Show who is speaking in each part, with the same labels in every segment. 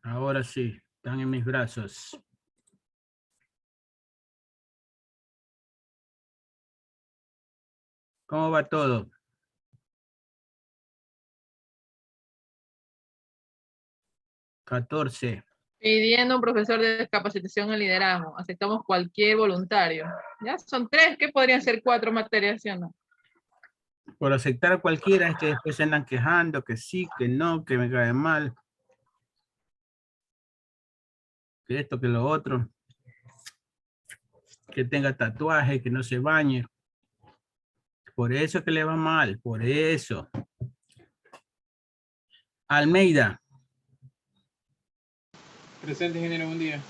Speaker 1: Ahora sí, están en mis brazos. ¿Cómo va todo? $14.
Speaker 2: Pidiendo un profesor de capacitación en liderazgo. Aceptamos cualquier voluntario. Ya son 3, ¿qué podrían ser 4 materias, sí o no?
Speaker 1: Por aceptar a cualquiera es que después se andan quejando, que sí, que no, que me cae mal. Que esto, que lo otro. Que tenga tatuaje, que no se bañe. Por eso es que le va mal, por eso. Almeida.
Speaker 3: Presente, ingeniero, buen día.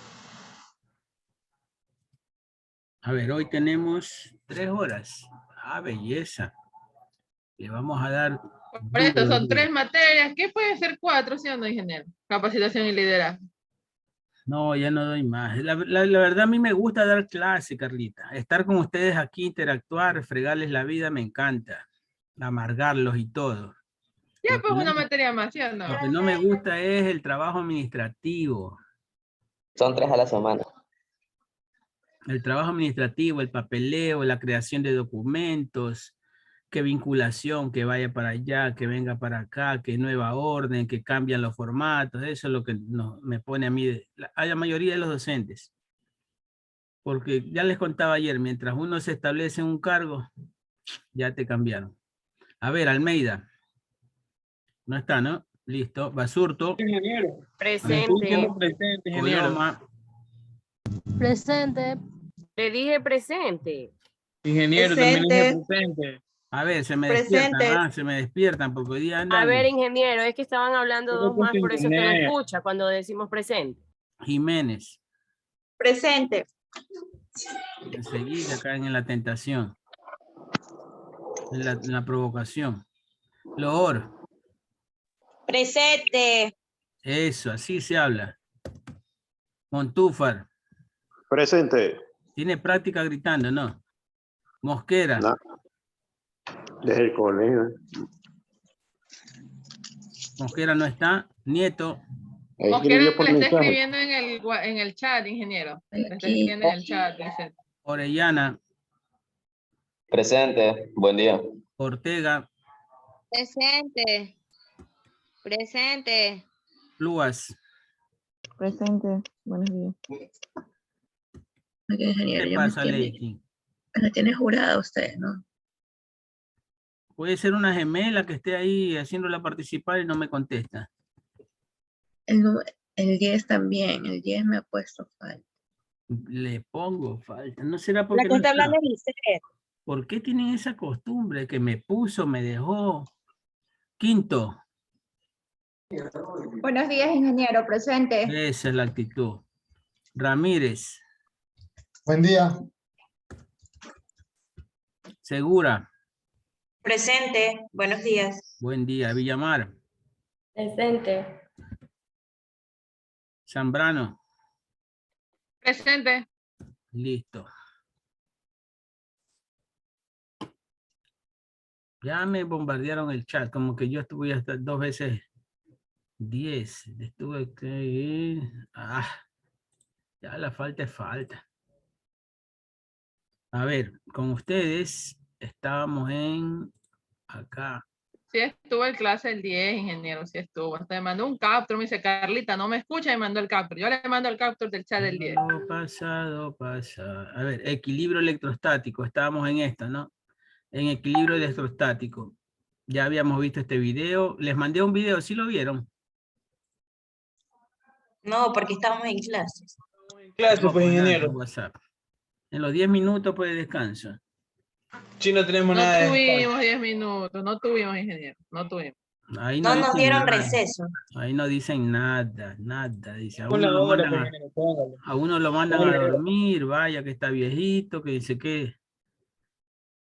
Speaker 1: A ver, hoy tenemos 3 horas. Ah, belleza. Le vamos a dar...
Speaker 2: Por eso son 3 materias. ¿Qué puede ser 4, sí o no, ingeniero? Capacitación y liderazgo.
Speaker 1: No, ya no doy más. La verdad a mí me gusta dar clase, Carlita. Estar con ustedes aquí, interactuar, fregarles la vida, me encanta. Amargarlos y todo.
Speaker 2: Ya,
Speaker 1: Lo que
Speaker 2: pues
Speaker 1: no,
Speaker 2: una materia más, ¿sí o no?
Speaker 1: lo que no me gusta es el trabajo administrativo.
Speaker 4: Son 3 a la semana.
Speaker 1: El trabajo administrativo, el papeleo, la creación de documentos, qué vinculación, que vaya para allá, que venga para acá, que nueva orden, que cambian los formatos. Eso es lo que me pone a mí, a la mayoría de los docentes. Porque ya les contaba ayer, mientras uno se establece en un cargo, ya te cambiaron. A ver, Almeida. No está, ¿no? Listo. Basurto.
Speaker 3: Ingeniero.
Speaker 5: Presente.
Speaker 3: Presente, ingeniero.
Speaker 1: Coloma.
Speaker 6: Presente.
Speaker 5: Le dije presente.
Speaker 3: Ingeniero, también dije presente.
Speaker 1: A ver, se me despiertan, se me despiertan porque hoy día andan.
Speaker 5: A ver, ingeniero, es que estaban hablando dos más, por eso es que no
Speaker 3: Internet.
Speaker 5: escucha cuando decimos presente.
Speaker 1: Jiménez.
Speaker 7: Presente.
Speaker 1: Enseguida caen en la tentación. En la provocación. Loor.
Speaker 7: Presente.
Speaker 1: Eso, así se habla. Montúfar.
Speaker 8: Presente.
Speaker 1: Tiene práctica gritando, ¿no? Mosquera.
Speaker 8: No. Desde el colegio.
Speaker 1: Mosquera no está. Nieto.
Speaker 2: Mosquera le está escribiendo en el chat, ingeniero. Le está escribiendo en el chat. Dice.
Speaker 1: Orellana.
Speaker 4: Presente, buen día.
Speaker 1: Ortega.
Speaker 7: Presente. Presente.
Speaker 1: Luas.
Speaker 6: Presente. Buenos días.
Speaker 9: Oye, ingeniero,
Speaker 1: ¿Qué pasa, Lady?
Speaker 9: me tiene jurada usted, ¿no?
Speaker 1: Puede ser una gemela que esté ahí haciéndola participar y no me contesta.
Speaker 9: El 10 también, el 10 me ha puesto falta.
Speaker 1: Le pongo falta. ¿No será porque
Speaker 7: La que
Speaker 1: no
Speaker 7: está
Speaker 1: está?
Speaker 7: hablando es usted.
Speaker 1: ¿Por qué tienen esa costumbre que me puso, me dejó? Quinto.
Speaker 7: Buenos días, ingeniero. Presente.
Speaker 1: Esa es la actitud. Ramírez.
Speaker 10: Buen día.
Speaker 1: Segura.
Speaker 7: Presente. Buenos días.
Speaker 1: Buen día. Villamar.
Speaker 6: Presente.
Speaker 1: Zambrano.
Speaker 2: Presente.
Speaker 1: Listo. Ya me bombardearon el chat, como que yo estuve hasta 2 veces 10. Estuve que... ya la falta es falta. A ver, con ustedes estábamos en acá.
Speaker 2: Sí estuvo en clase el 10, ingeniero, sí estuvo. Hasta me mandó un capture, me dice, Carlita, no me escucha, y me mandó el capture. Yo le mando el capture del chat del 10.
Speaker 1: Pasado. A ver, equilibrio electrostático. Estábamos en esta, ¿no? En equilibrio electrostático. Ya habíamos visto este video. Les mandé un video, ¿sí lo vieron?
Speaker 7: No, porque estamos en clases.
Speaker 3: Clase,
Speaker 1: No,
Speaker 3: pues,
Speaker 1: nada,
Speaker 3: ingeniero.
Speaker 1: por WhatsApp. En los 10 minutos pues de descanso.
Speaker 3: Sí, no tenemos
Speaker 2: No
Speaker 3: nada de
Speaker 2: tuvimos 10 minutos, no tuvimos, ingeniero, no tuvimos.
Speaker 1: Ahí
Speaker 7: No nos
Speaker 1: dicen
Speaker 7: dieron
Speaker 1: nada.
Speaker 7: receso.
Speaker 1: Ahí no dicen nada, nada. Dice, a
Speaker 3: Con
Speaker 1: uno
Speaker 3: la
Speaker 1: lo
Speaker 3: hora,
Speaker 1: mandan
Speaker 3: pues,
Speaker 1: a,
Speaker 3: ingeniero, póngale.
Speaker 1: a uno lo mandan a dormir, vaya que está viejito, que dice que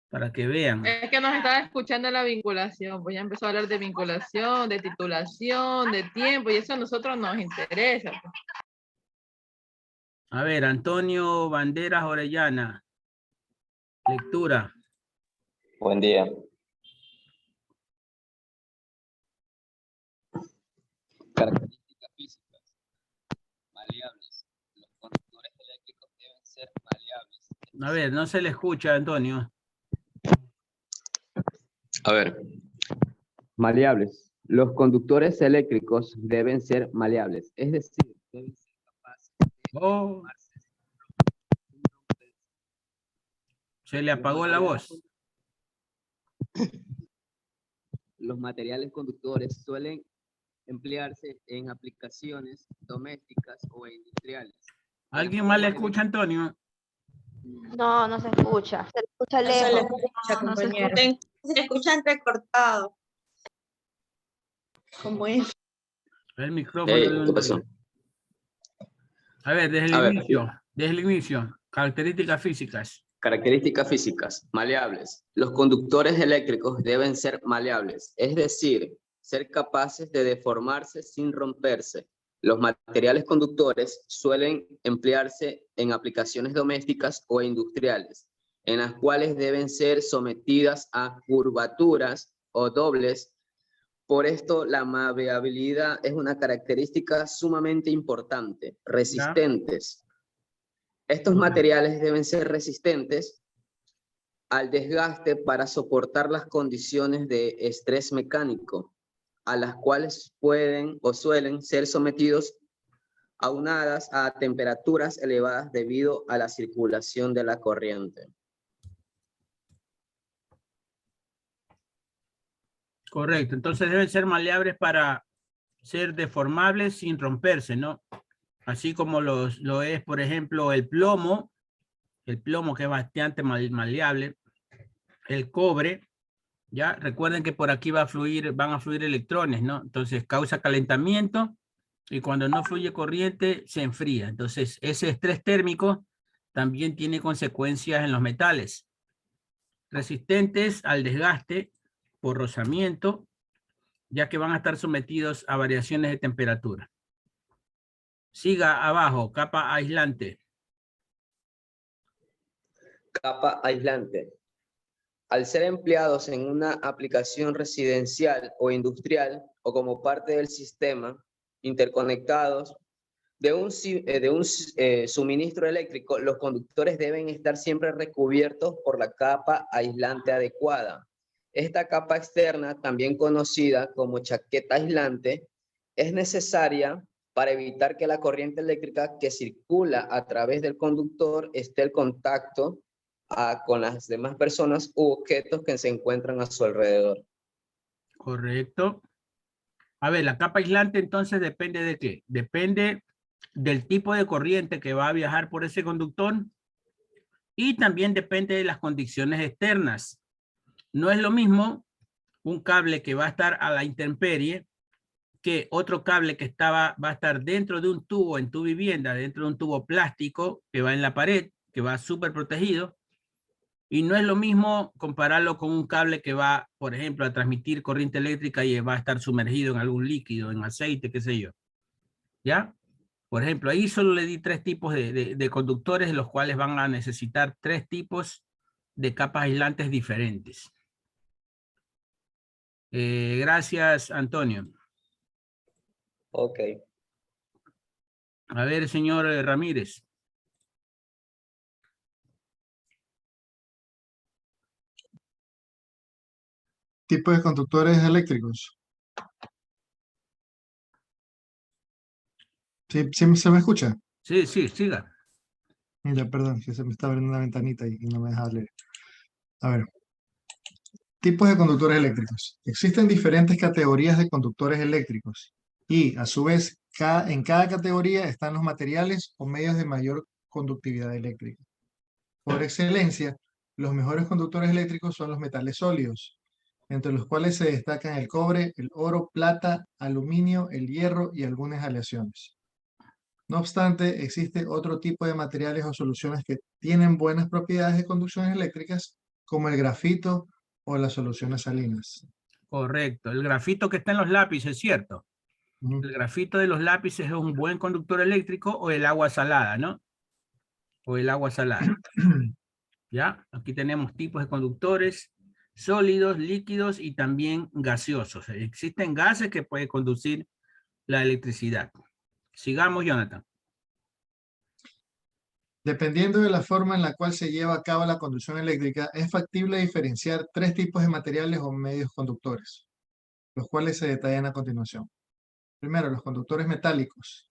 Speaker 1: para que vean.
Speaker 2: Es que nos estaba escuchando la vinculación, pues ya empezó a hablar de vinculación, de titulación, de tiempo, y eso a nosotros nos interesa. Pues.
Speaker 1: A ver, Antonio Banderas Orellana. Lectura.
Speaker 4: Buen día. Características físicas.
Speaker 1: A ver, no se le escucha, Antonio.
Speaker 11: A ver. Maleables. Los conductores eléctricos deben ser maleables, es decir, deben ser capaces de formarse.
Speaker 1: Se le apagó la voz.
Speaker 11: Los materiales conductores suelen emplearse en aplicaciones domésticas o industriales.
Speaker 1: ¿Alguien más le escucha, Antonio?
Speaker 6: No, no se escucha. Se escucha
Speaker 7: No se le
Speaker 6: lejos.
Speaker 7: escucha,
Speaker 6: No se
Speaker 7: compañero.
Speaker 6: escucha.
Speaker 7: Se escucha entrecortado. ¿Cómo es?
Speaker 1: El micrófono.
Speaker 11: Hey, ¿qué pasó?
Speaker 1: A ver, desde
Speaker 11: A ver.
Speaker 1: el inicio, características físicas.
Speaker 11: Características físicas, maleables. Los conductores eléctricos deben ser maleables, es decir, ser capaces de deformarse sin romperse. Los materiales conductores suelen emplearse en aplicaciones domésticas o industriales, en las cuales deben ser sometidas a curvaturas o dobles. Por esto, la maleabilidad es una característica sumamente importante. Resistentes. Estos materiales deben ser resistentes al desgaste para soportar las condiciones de estrés mecánico, a las cuales pueden o suelen ser sometidos aunadas a temperaturas elevadas debido a la circulación de la corriente.
Speaker 1: Correcto, entonces deben ser maleables para ser deformables sin romperse, ¿no? Así como lo es, por ejemplo, el plomo que es bastante maleable, el cobre, ya recuerden que por aquí van a fluir electrones, ¿no? Entonces causa calentamiento y cuando no fluye corriente se enfría. Entonces ese estrés térmico también tiene consecuencias en los metales. Resistentes al desgaste por rozamiento, ya que van a estar sometidos a variaciones de temperatura. Siga abajo, capa aislante.
Speaker 11: Capa aislante. Al ser empleados en una aplicación residencial o industrial o como parte del sistema interconectados de un suministro eléctrico, los conductores deben estar siempre recubiertos por la capa aislante adecuada. Esta capa externa, también conocida como chaqueta aislante, es necesaria para evitar que la corriente eléctrica que circula a través del conductor esté en contacto con las demás personas u objetos que se encuentran a su alrededor.
Speaker 1: Correcto. A ver, la capa aislante entonces depende de qué? Depende del tipo de corriente que va a viajar por ese conductor y también depende de las condiciones externas. No es lo mismo un cable que va a estar a la intemperie que otro cable que va a estar dentro de un tubo en tu vivienda, dentro de un tubo plástico que va en la pared, que va súper protegido. Y no es lo mismo compararlo con un cable que va, por ejemplo, a transmitir corriente eléctrica y va a estar sumergido en algún líquido, en aceite, qué sé yo. ¿Ya? Por ejemplo, ahí solo le di 3 tipos de conductores, los cuales van a necesitar 3 tipos de capas aislantes diferentes. Gracias, Antonio.
Speaker 11: Ok.
Speaker 1: A ver, señor Ramírez.
Speaker 10: Tipos de conductores eléctricos. ¿Sí se me escucha?
Speaker 1: Sí, siga.
Speaker 10: Ya, perdón, que se me está abriendo una ventanita y no me deja leer. A ver. Tipos de conductores eléctricos. Existen diferentes categorías de conductores eléctricos y, a su vez, en cada categoría están los materiales o medios de mayor conductividad eléctrica. Por excelencia, los mejores conductores eléctricos son los metales sólidos, entre los cuales se destacan el cobre, el oro, plata, aluminio, el hierro y algunas aleaciones. No obstante, existe otro tipo de materiales o soluciones que tienen buenas propiedades de conducciones eléctricas, como el grafito o las soluciones salinas.
Speaker 1: Correcto. El grafito que está en los lápices, ¿cierto? El grafito de los lápices es un buen conductor eléctrico o el agua salada, ¿no? O el agua salada. ¿Ya? Aquí tenemos tipos de conductores sólidos, líquidos y también gaseosos. Existen gases que pueden conducir la electricidad. Sigamos, Jonathan.
Speaker 10: Dependiendo de la forma en la cual se lleva a cabo la conducción eléctrica, es factible diferenciar tres tipos de materiales o medios conductores, los cuales se detallan a continuación. Primero, los conductores metálicos.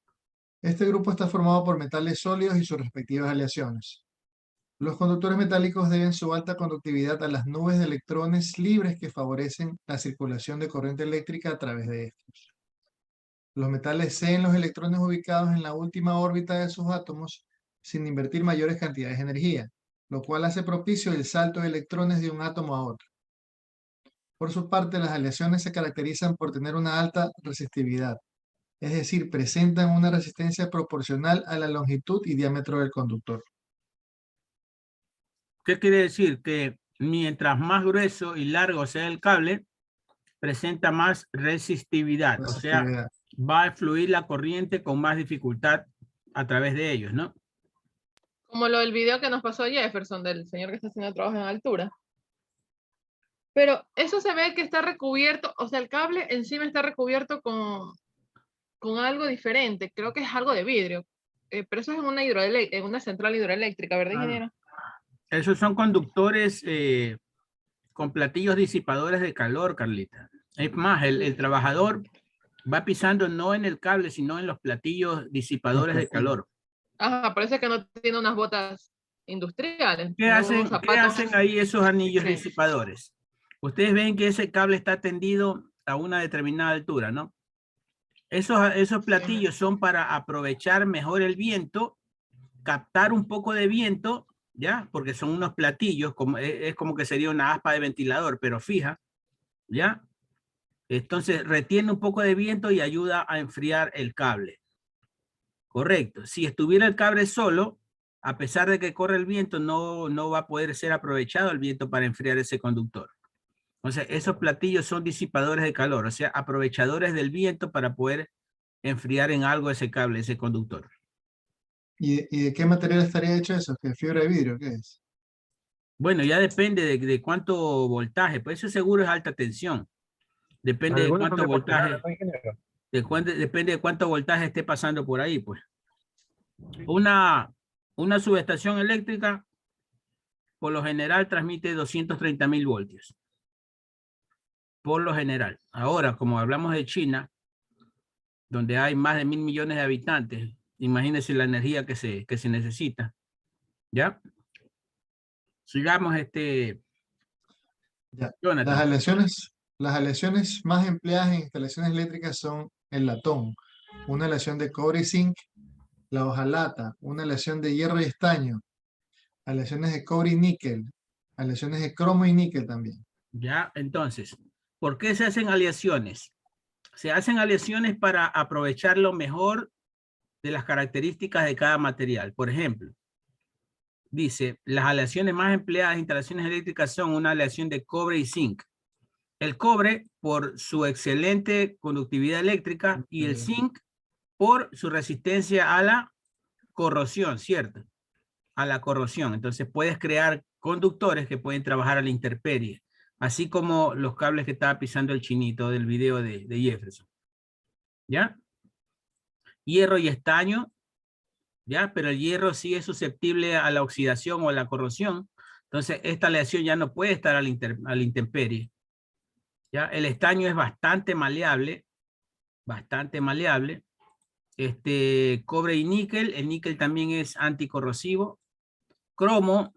Speaker 10: Este grupo está formado por metales sólidos y sus respectivas aleaciones. Los conductores metálicos deben su alta conductividad a las nubes de electrones libres que favorecen la circulación de corriente eléctrica a través de estos. Los metales ceden los electrones ubicados en la última órbita de sus átomos sin invertir mayores cantidades de energía, lo cual hace propicio el salto de electrones de un átomo a otro. Por su parte, las aleaciones se caracterizan por tener una alta resistividad, es decir, presentan una resistencia proporcional a la longitud y diámetro del conductor.
Speaker 1: ¿Qué quiere decir? Que mientras más grueso y largo sea el cable, presenta más resistividad. O sea, va a fluir la corriente con más dificultad a través de ellos, ¿no?
Speaker 2: Como lo del video que nos pasó Jefferson, del señor que está haciendo trabajo en altura. Pero eso se ve que está recubierto, o sea, el cable encima está recubierto con algo diferente. Creo que es algo de vidrio. Pero eso es en una central hidroeléctrica, ¿verdad, ingeniero?
Speaker 1: Esos son conductores con platillos disipadores de calor, Carlita. Es más, el trabajador va pisando no en el cable, sino en los platillos disipadores de calor.
Speaker 2: Ajá, parece que no tiene unas botas industriales.
Speaker 1: ¿Qué hacen ahí esos anillos disipadores? Ustedes ven que ese cable está tendido a una determinada altura, ¿no? Esos platillos son para aprovechar mejor el viento, captar un poco de viento, ¿ya? Porque son unos platillos, es como que sería una aspa de ventilador, pero fija, ¿ya? Entonces retiene un poco de viento y ayuda a enfriar el cable. Correcto. Si estuviera el cable solo, a pesar de que corre el viento, no va a poder ser aprovechado el viento para enfriar ese conductor. Entonces, esos platillos son disipadores de calor, o sea, aprovechadores del viento para poder enfriar en algo ese cable, ese conductor.
Speaker 10: ¿Y de qué material estaría hecho eso? ¿Qué fibra de vidrio? ¿Qué es?
Speaker 1: Bueno, ya depende de cuánto voltaje, pues eso seguro es alta tensión. Depende de cuánto voltaje. Depende de cuánto voltaje esté pasando por ahí, pues. Una subestación eléctrica, por lo general, transmite 230.000 voltios. Por lo general. Ahora, como hablamos de China, donde hay más de 1.000 millones de habitantes, imagínense la energía que se necesita. ¿Ya? Sigamos,
Speaker 10: Ya.
Speaker 1: Jonathan.
Speaker 10: Las aleaciones más empleadas en instalaciones eléctricas son el latón, una aleación de cobre y zinc, la hojalata, una aleación de hierro y estaño, aleaciones de cobre y níquel, aleaciones de cromo y níquel también.
Speaker 1: Ya, entonces, ¿por qué se hacen aleaciones? Se hacen aleaciones para aprovechar lo mejor de las características de cada material. Por ejemplo, dice, las aleaciones más empleadas en instalaciones eléctricas son una aleación de cobre y zinc. El cobre por su excelente conductividad eléctrica y el zinc por su resistencia a la corrosión, ¿cierto? A la corrosión. Entonces puedes crear conductores que pueden trabajar a la intemperie, así como los cables que estaba pisando el chinito del video de Jefferson. ¿Ya? Hierro y estaño, ¿ya? Pero el hierro sí es susceptible a la oxidación o a la corrosión. Entonces esta aleación ya no puede estar a la intemperie. ¿Ya? El estaño es bastante maleable. Cobre y níquel. El níquel también es anticorrosivo. Cromo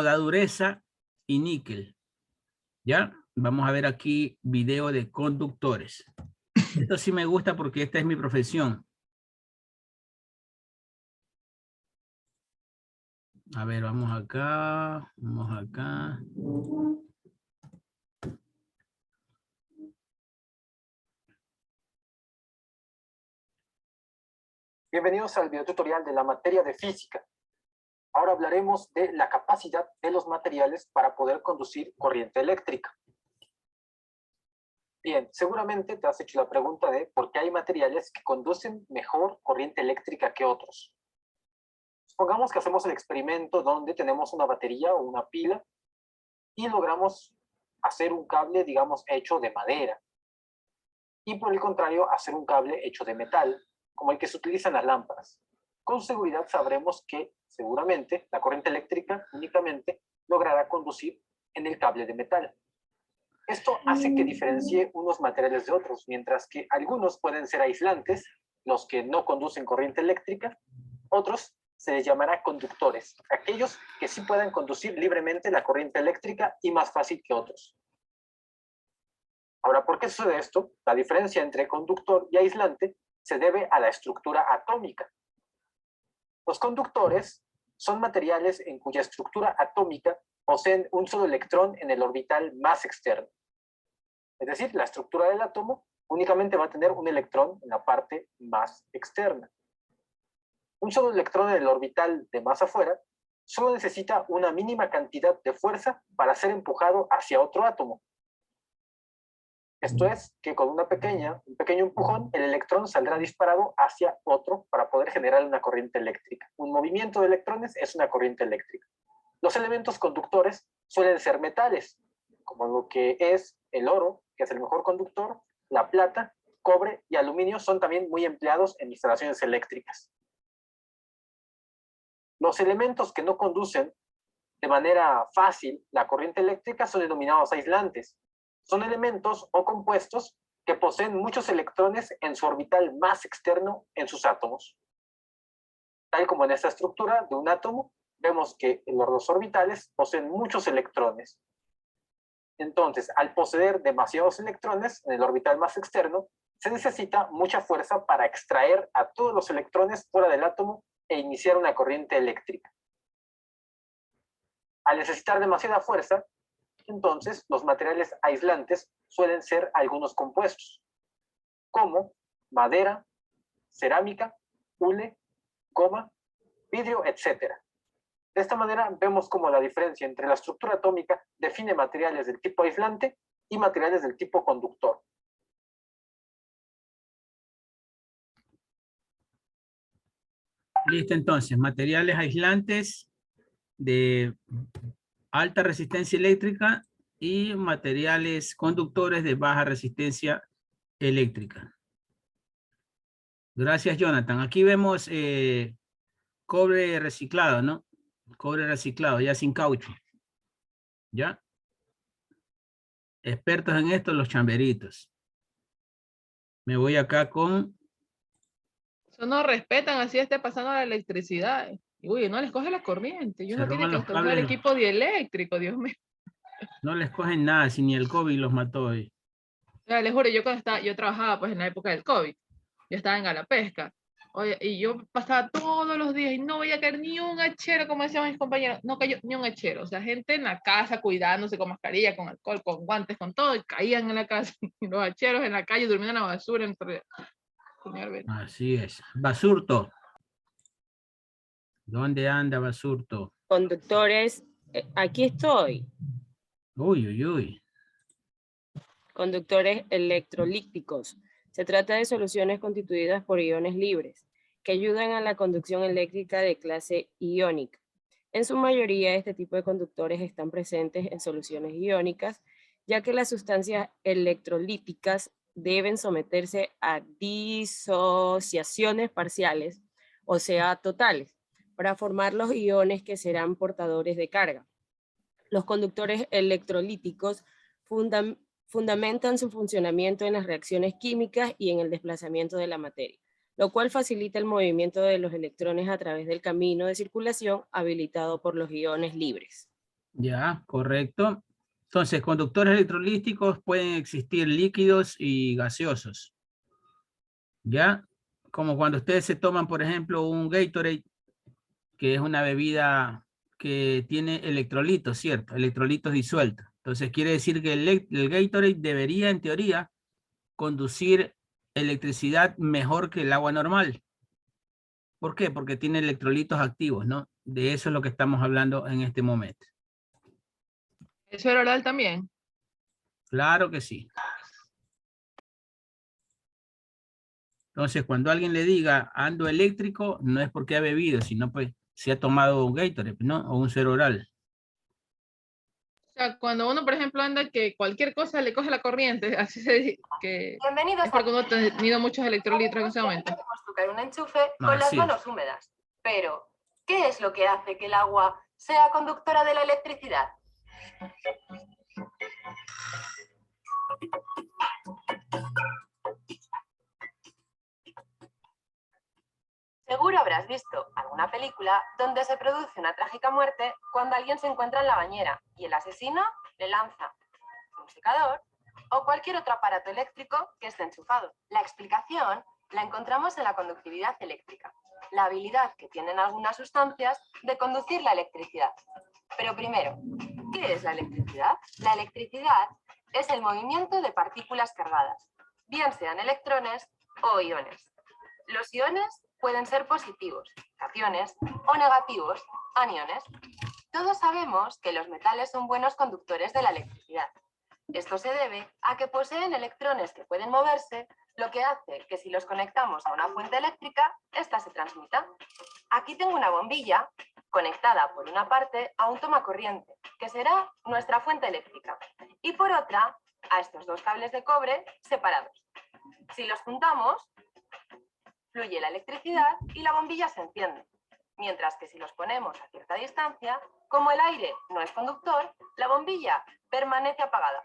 Speaker 1: da dureza y níquel. ¿Ya? Vamos a ver aquí video de conductores. Esto sí me gusta porque esta es mi profesión. A ver, vamos acá.
Speaker 12: Bienvenidos al video tutorial de la materia de física. Ahora hablaremos de la capacidad de los materiales para poder conducir corriente eléctrica. Bien, seguramente te has hecho la pregunta de por qué hay materiales que conducen mejor corriente eléctrica que otros. Supongamos que hacemos el experimento donde tenemos una batería o una pila y logramos hacer un cable, digamos, hecho de madera. Y por el contrario, hacer un cable hecho de metal, como el que se utiliza en las lámparas. Con seguridad sabremos que seguramente, la corriente eléctrica únicamente logrará conducir en el cable de metal. Esto hace que diferencie unos materiales de otros, mientras que algunos pueden ser aislantes, los que no conducen corriente eléctrica, otros se les llamará conductores, aquellos que sí pueden conducir libremente la corriente eléctrica y más fácil que otros. Ahora, ¿por qué sucede esto? La diferencia entre conductor y aislante se debe a la estructura atómica. Los conductores son materiales en cuya estructura atómica poseen un solo electrón en el orbital más externo. Es decir, la estructura del átomo únicamente va a tener un electrón en la parte más externa. Un solo electrón en el orbital de más afuera solo necesita una mínima cantidad de fuerza para ser empujado hacia otro átomo. Esto es, que con un pequeño empujón, el electrón saldrá disparado hacia otro para poder generar una corriente eléctrica. Un movimiento de electrones es una corriente eléctrica. Los elementos conductores suelen ser metales, como lo que es el oro, que es el mejor conductor, la plata, cobre y aluminio son también muy empleados en instalaciones eléctricas. Los elementos que no conducen de manera fácil la corriente eléctrica son denominados aislantes. Son elementos o compuestos que poseen muchos electrones en su orbital más externo en sus átomos. Tal como en esta estructura de un átomo, vemos que los orbitales poseen muchos electrones. Entonces, al poseer demasiados electrones en el orbital más externo, se necesita mucha fuerza para extraer a todos los electrones fuera del átomo e iniciar una corriente eléctrica. Al necesitar demasiada fuerza, entonces los materiales aislantes suelen ser algunos compuestos, como madera, cerámica, hule, goma, vidrio, etc. De esta manera vemos cómo la diferencia entre la estructura atómica define materiales del tipo aislante y materiales del tipo conductor.
Speaker 1: Listo, entonces, materiales aislantes de alta resistencia eléctrica y materiales conductores de baja resistencia eléctrica. Gracias, Jonathan. Aquí vemos cobre reciclado, ¿no? Cobre reciclado, ya sin caucho. ¿Ya? Expertos en esto, los chamberitos. Me voy acá con...
Speaker 2: Eso no respetan, así esté pasando la electricidad. Uy, no les coge la corriente. Y uno tiene que descargar el equipo dieléctrico, Dios mío.
Speaker 1: No les cogen nada, si ni el COVID los mató hoy.
Speaker 2: O sea, les juro, yo trabajaba pues en la época del COVID. Yo estaba en Galapesca. Oye, y yo pasaba todos los días y no veía caer ni un hachero, como decían mis compañeros. No cayó ni un hachero. O sea, gente en la casa cuidándose con mascarilla, con alcohol, con guantes, con todo. Y caían en la casa. Y los hacheros en la calle durmiendo en la basura.
Speaker 1: Así es. Basurto. ¿Dónde anda Basurto?
Speaker 5: Conductores, aquí estoy.
Speaker 1: Uy, uy, uy.
Speaker 5: Conductores electrolíticos. Se trata de soluciones constituidas por iones libres, que ayudan a la conducción eléctrica de clase iónica. En su mayoría, este tipo de conductores están presentes en soluciones iónicas, ya que las sustancias electrolíticas deben someterse a disociaciones parciales, o sea, totales, para formar los iones que serán portadores de carga. Los conductores electrolíticos fundamentan su funcionamiento en las reacciones químicas y en el desplazamiento de la materia, lo cual facilita el movimiento de los electrones a través del camino de circulación habilitado por los iones libres.
Speaker 1: Ya, correcto. Entonces, conductores electrolíticos pueden existir líquidos y gaseosos. ¿Ya? Como cuando ustedes se toman, por ejemplo, un Gatorade, que es una bebida que tiene electrolitos, ¿cierto? Electrolitos disueltos. Entonces, quiere decir que el Gatorade debería, en teoría, conducir electricidad mejor que el agua normal. ¿Por qué? Porque tiene electrolitos activos, ¿no? De eso es lo que estamos hablando en este momento.
Speaker 2: ¿Eso era oral también?
Speaker 1: Claro que sí. Entonces, cuando alguien le diga ando eléctrico, no es porque ha bebido, sino pues se ha tomado un Gatorade, ¿no? O un cero oral.
Speaker 2: O sea, cuando uno, por ejemplo, anda que cualquier cosa le coge la corriente, así se dice que
Speaker 13: Bienvenidos
Speaker 2: es porque uno ha tenido muchos electrolitos en ese momento.
Speaker 13: Podemos tocar un enchufe con las manos húmedas, pero ¿Qué es lo que hace que el agua sea conductora de la electricidad? Seguro habrás visto alguna película donde se produce una trágica muerte cuando alguien se encuentra en la bañera y el asesino le lanza un secador o cualquier otro aparato eléctrico que esté enchufado. La explicación la encontramos en la conductividad eléctrica, la habilidad que tienen algunas sustancias de conducir la electricidad. Pero primero, ¿qué es la electricidad? La electricidad es el movimiento de partículas cargadas, bien sean electrones o iones. Los iones pueden ser positivos, cationes, o negativos, aniones. Todos sabemos que los metales son buenos conductores de la electricidad. Esto se debe a que poseen electrones que pueden moverse, lo que hace que si los conectamos a una fuente eléctrica, ésta se transmita. Aquí tengo una bombilla conectada por una parte a un tomacorriente, que será nuestra fuente eléctrica, y por otra a estos dos cables de cobre separados. Si los juntamos, fluye la electricidad y la bombilla se enciende. Mientras que si los ponemos a cierta distancia, como el aire no es conductor, la bombilla permanece apagada.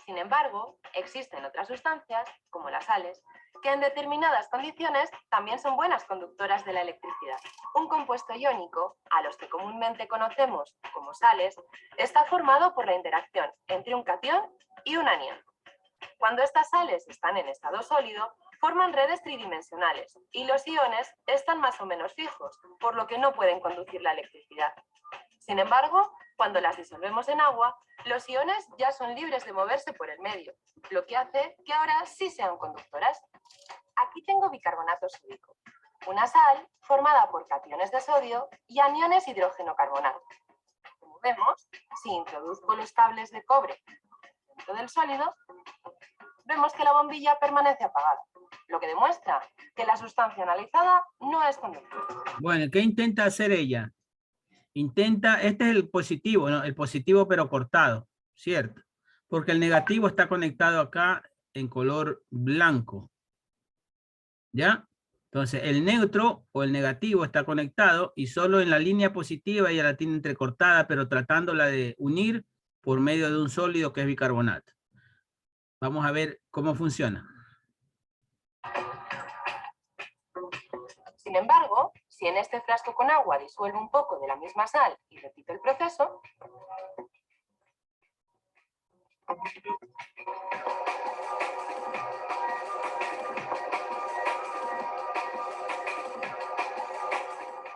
Speaker 13: Sin embargo, existen otras sustancias, como las sales, que en determinadas condiciones también son buenas conductoras de la electricidad. Un compuesto iónico, a los que comúnmente conocemos como sales, está formado por la interacción entre un catión y un anión. Cuando estas sales están en estado sólido, forman redes tridimensionales y los iones están más o menos fijos, por lo que no pueden conducir la electricidad. Sin embargo, cuando las disolvemos en agua, los iones ya son libres de moverse por el medio, lo que hace que ahora sí sean conductoras. Aquí tengo bicarbonato sódico, una sal formada por cationes de sodio y aniones hidrógeno carbonato. Como vemos, si introduzco los cables de cobre dentro del sólido, vemos que la bombilla permanece apagada, lo que demuestra que la sustancia analizada no es conductora.
Speaker 1: Bueno, ¿qué intenta hacer ella? Intenta, este es el positivo, ¿no? El positivo pero cortado, ¿cierto? Porque el negativo está conectado acá en color blanco. ¿Ya? Entonces, el neutro o el negativo está conectado y solo en la línea positiva ella la tiene entrecortada, pero tratándola de unir por medio de un sólido que es bicarbonato. Vamos a ver cómo funciona.
Speaker 13: Sin embargo, si en este frasco con agua disuelvo un poco de la misma sal y repito el proceso,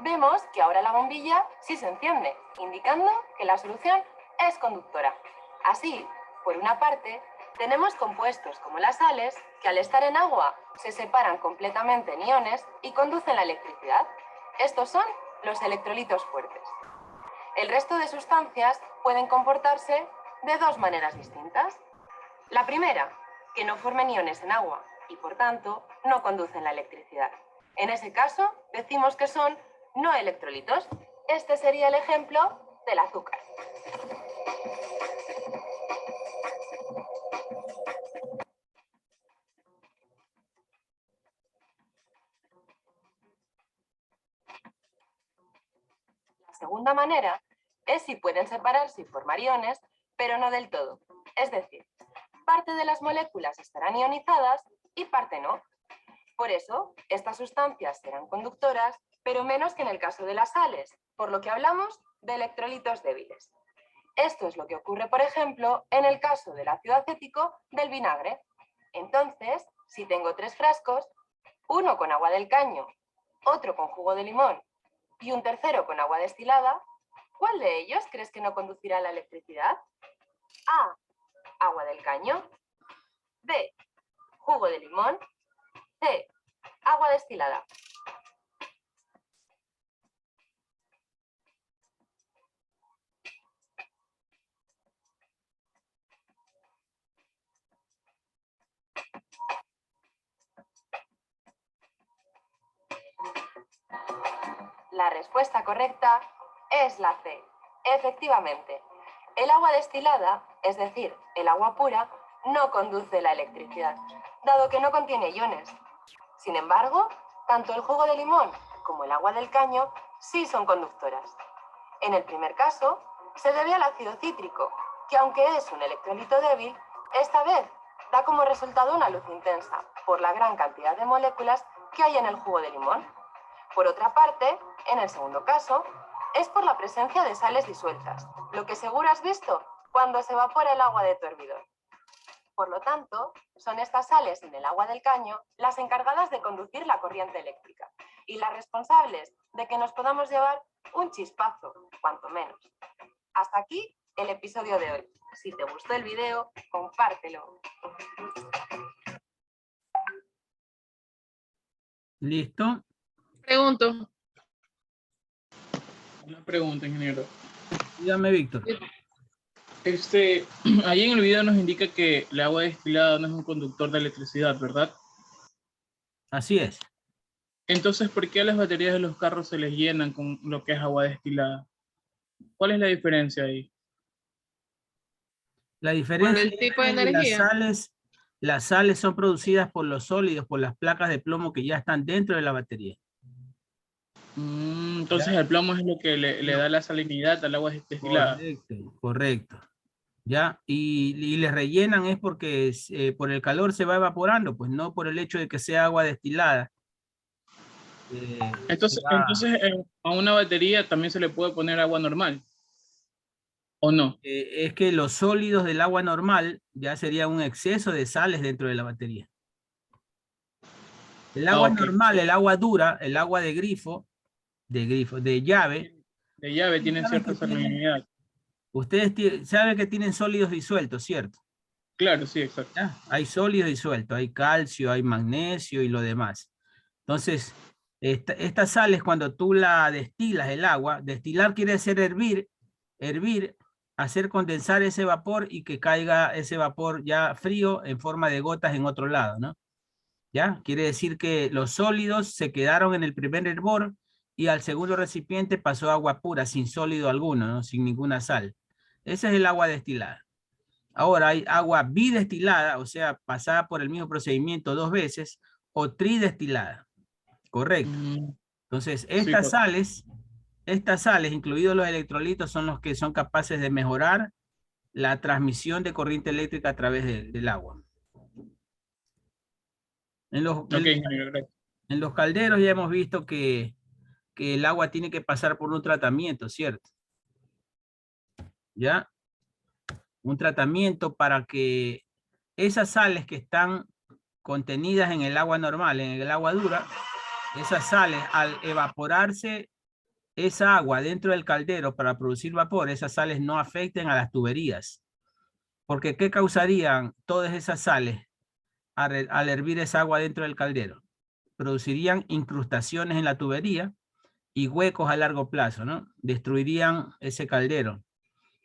Speaker 13: vemos que ahora la bombilla sí se enciende, indicando que la solución es conductora. Así, por una parte, tenemos compuestos como las sales que al estar en agua se separan completamente en iones y conducen la electricidad. Estos son los electrolitos fuertes. El resto de sustancias pueden comportarse de dos maneras distintas. La primera, que no formen iones en agua y por tanto no conducen la electricidad. En ese caso, decimos que son no electrolitos. Este sería el ejemplo del azúcar. La segunda manera es si pueden separarse y formar iones, pero no del todo. Es decir, parte de las moléculas estarán ionizadas y parte no. Por eso, estas sustancias serán conductoras, pero menos que en el caso de las sales, por lo que hablamos de electrolitos débiles. Esto es lo que ocurre, por ejemplo, en el caso del ácido acético del vinagre. Entonces, si tengo 3 frascos, uno con agua del caño, otro con jugo de limón y un tercero con agua destilada, ¿cuál de ellos crees que no conducirá la electricidad? A, agua del caño. B, jugo de limón. C, agua destilada. La respuesta correcta es la C. Efectivamente, el agua destilada, es decir, el agua pura, no conduce la electricidad, dado que no contiene iones. Sin embargo, tanto el jugo de limón como el agua del caño sí son conductoras. En el primer caso, se debe al ácido cítrico, que aunque es un electrolito débil, esta vez da como resultado una luz intensa, por la gran cantidad de moléculas que hay en el jugo de limón. Por otra parte, en el segundo caso, es por la presencia de sales disueltas, lo que seguro has visto cuando se evapora el agua de tu hervidor. Por lo tanto, son estas sales en el agua del caño las encargadas de conducir la corriente eléctrica y las responsables de que nos podamos llevar un chispazo, cuanto menos. Hasta aquí el episodio de hoy. Si te gustó el video, compártelo.
Speaker 1: ¿Listo?
Speaker 2: Pregunto.
Speaker 3: Una pregunta, ingeniero.
Speaker 1: Dígame, Víctor.
Speaker 3: Ahí en el video nos indica que el agua destilada no es un conductor de electricidad, ¿verdad?
Speaker 1: Así es.
Speaker 3: Entonces, ¿por qué a las baterías de los carros se les llenan con lo que es agua destilada? ¿Cuál es la diferencia ahí?
Speaker 1: La diferencia
Speaker 2: Por el tipo de
Speaker 1: es que
Speaker 2: energía.
Speaker 1: las sales son producidas por los sólidos, por las placas de plomo que ya están dentro de la batería.
Speaker 3: Entonces el plomo es lo que le da la salinidad al agua destilada.
Speaker 1: Correcto. ¿Ya? Y le rellenan es porque por el calor se va evaporando, pues no por el hecho de que sea agua destilada.
Speaker 3: Entonces a una batería también se le puede poner agua normal, ¿o no?
Speaker 1: Es que los sólidos del agua normal ya sería un exceso de sales dentro de la batería. El agua normal, el agua dura, el agua de grifo, de llave.
Speaker 3: De llave tiene cierta salinidad.
Speaker 1: Ustedes saben que tienen sólidos disueltos, ¿cierto?
Speaker 3: Claro, sí, exacto.
Speaker 1: ¿Ya? Hay sólidos disueltos, hay calcio, hay magnesio y lo demás. Entonces, estas sales cuando tú la destilas el agua, destilar quiere decir hervir, hacer condensar ese vapor y que caiga ese vapor ya frío en forma de gotas en otro lado, ¿no? ¿Ya? Quiere decir que los sólidos se quedaron en el primer hervor y al segundo recipiente pasó agua pura, sin sólido alguno, ¿no? Sin ninguna sal. Ese es el agua destilada. Ahora hay agua bidestilada, o sea, pasada por el mismo procedimiento 2 veces, o tridestilada. Correcto. Entonces, estas sales, incluidos los electrolitos, son los que son capaces de mejorar la transmisión de corriente eléctrica a través del agua. En los calderos ya hemos visto que el agua tiene que pasar por un tratamiento, ¿cierto? ¿Ya? Un tratamiento para que esas sales que están contenidas en el agua normal, en el agua dura, esas sales al evaporarse esa agua dentro del caldero para producir vapor, esas sales no afecten a las tuberías. Porque ¿qué causarían todas esas sales al hervir esa agua dentro del caldero? Producirían incrustaciones en la tubería y huecos a largo plazo, ¿no? Destruirían ese caldero.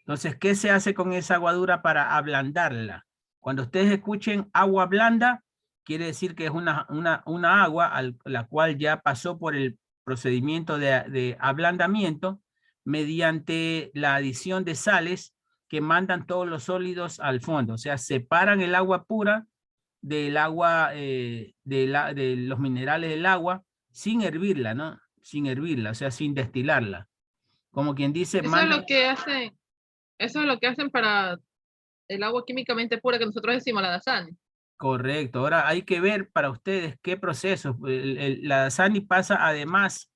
Speaker 1: Entonces, ¿qué se hace con esa agua dura para ablandarla? Cuando ustedes escuchen agua blanda, quiere decir que es una agua la cual ya pasó por el procedimiento de ablandamiento mediante la adición de sales que mandan todos los sólidos al fondo. O sea, separan el agua pura del agua, de los minerales del agua sin hervirla, ¿no? Sin hervirla, o sea, sin destilarla. Como quien dice...
Speaker 2: Eso es lo que hacen para el agua químicamente pura que nosotros decimos, la Dasani.
Speaker 1: Correcto. Ahora hay que ver para ustedes qué procesos. La Dasani pasa, además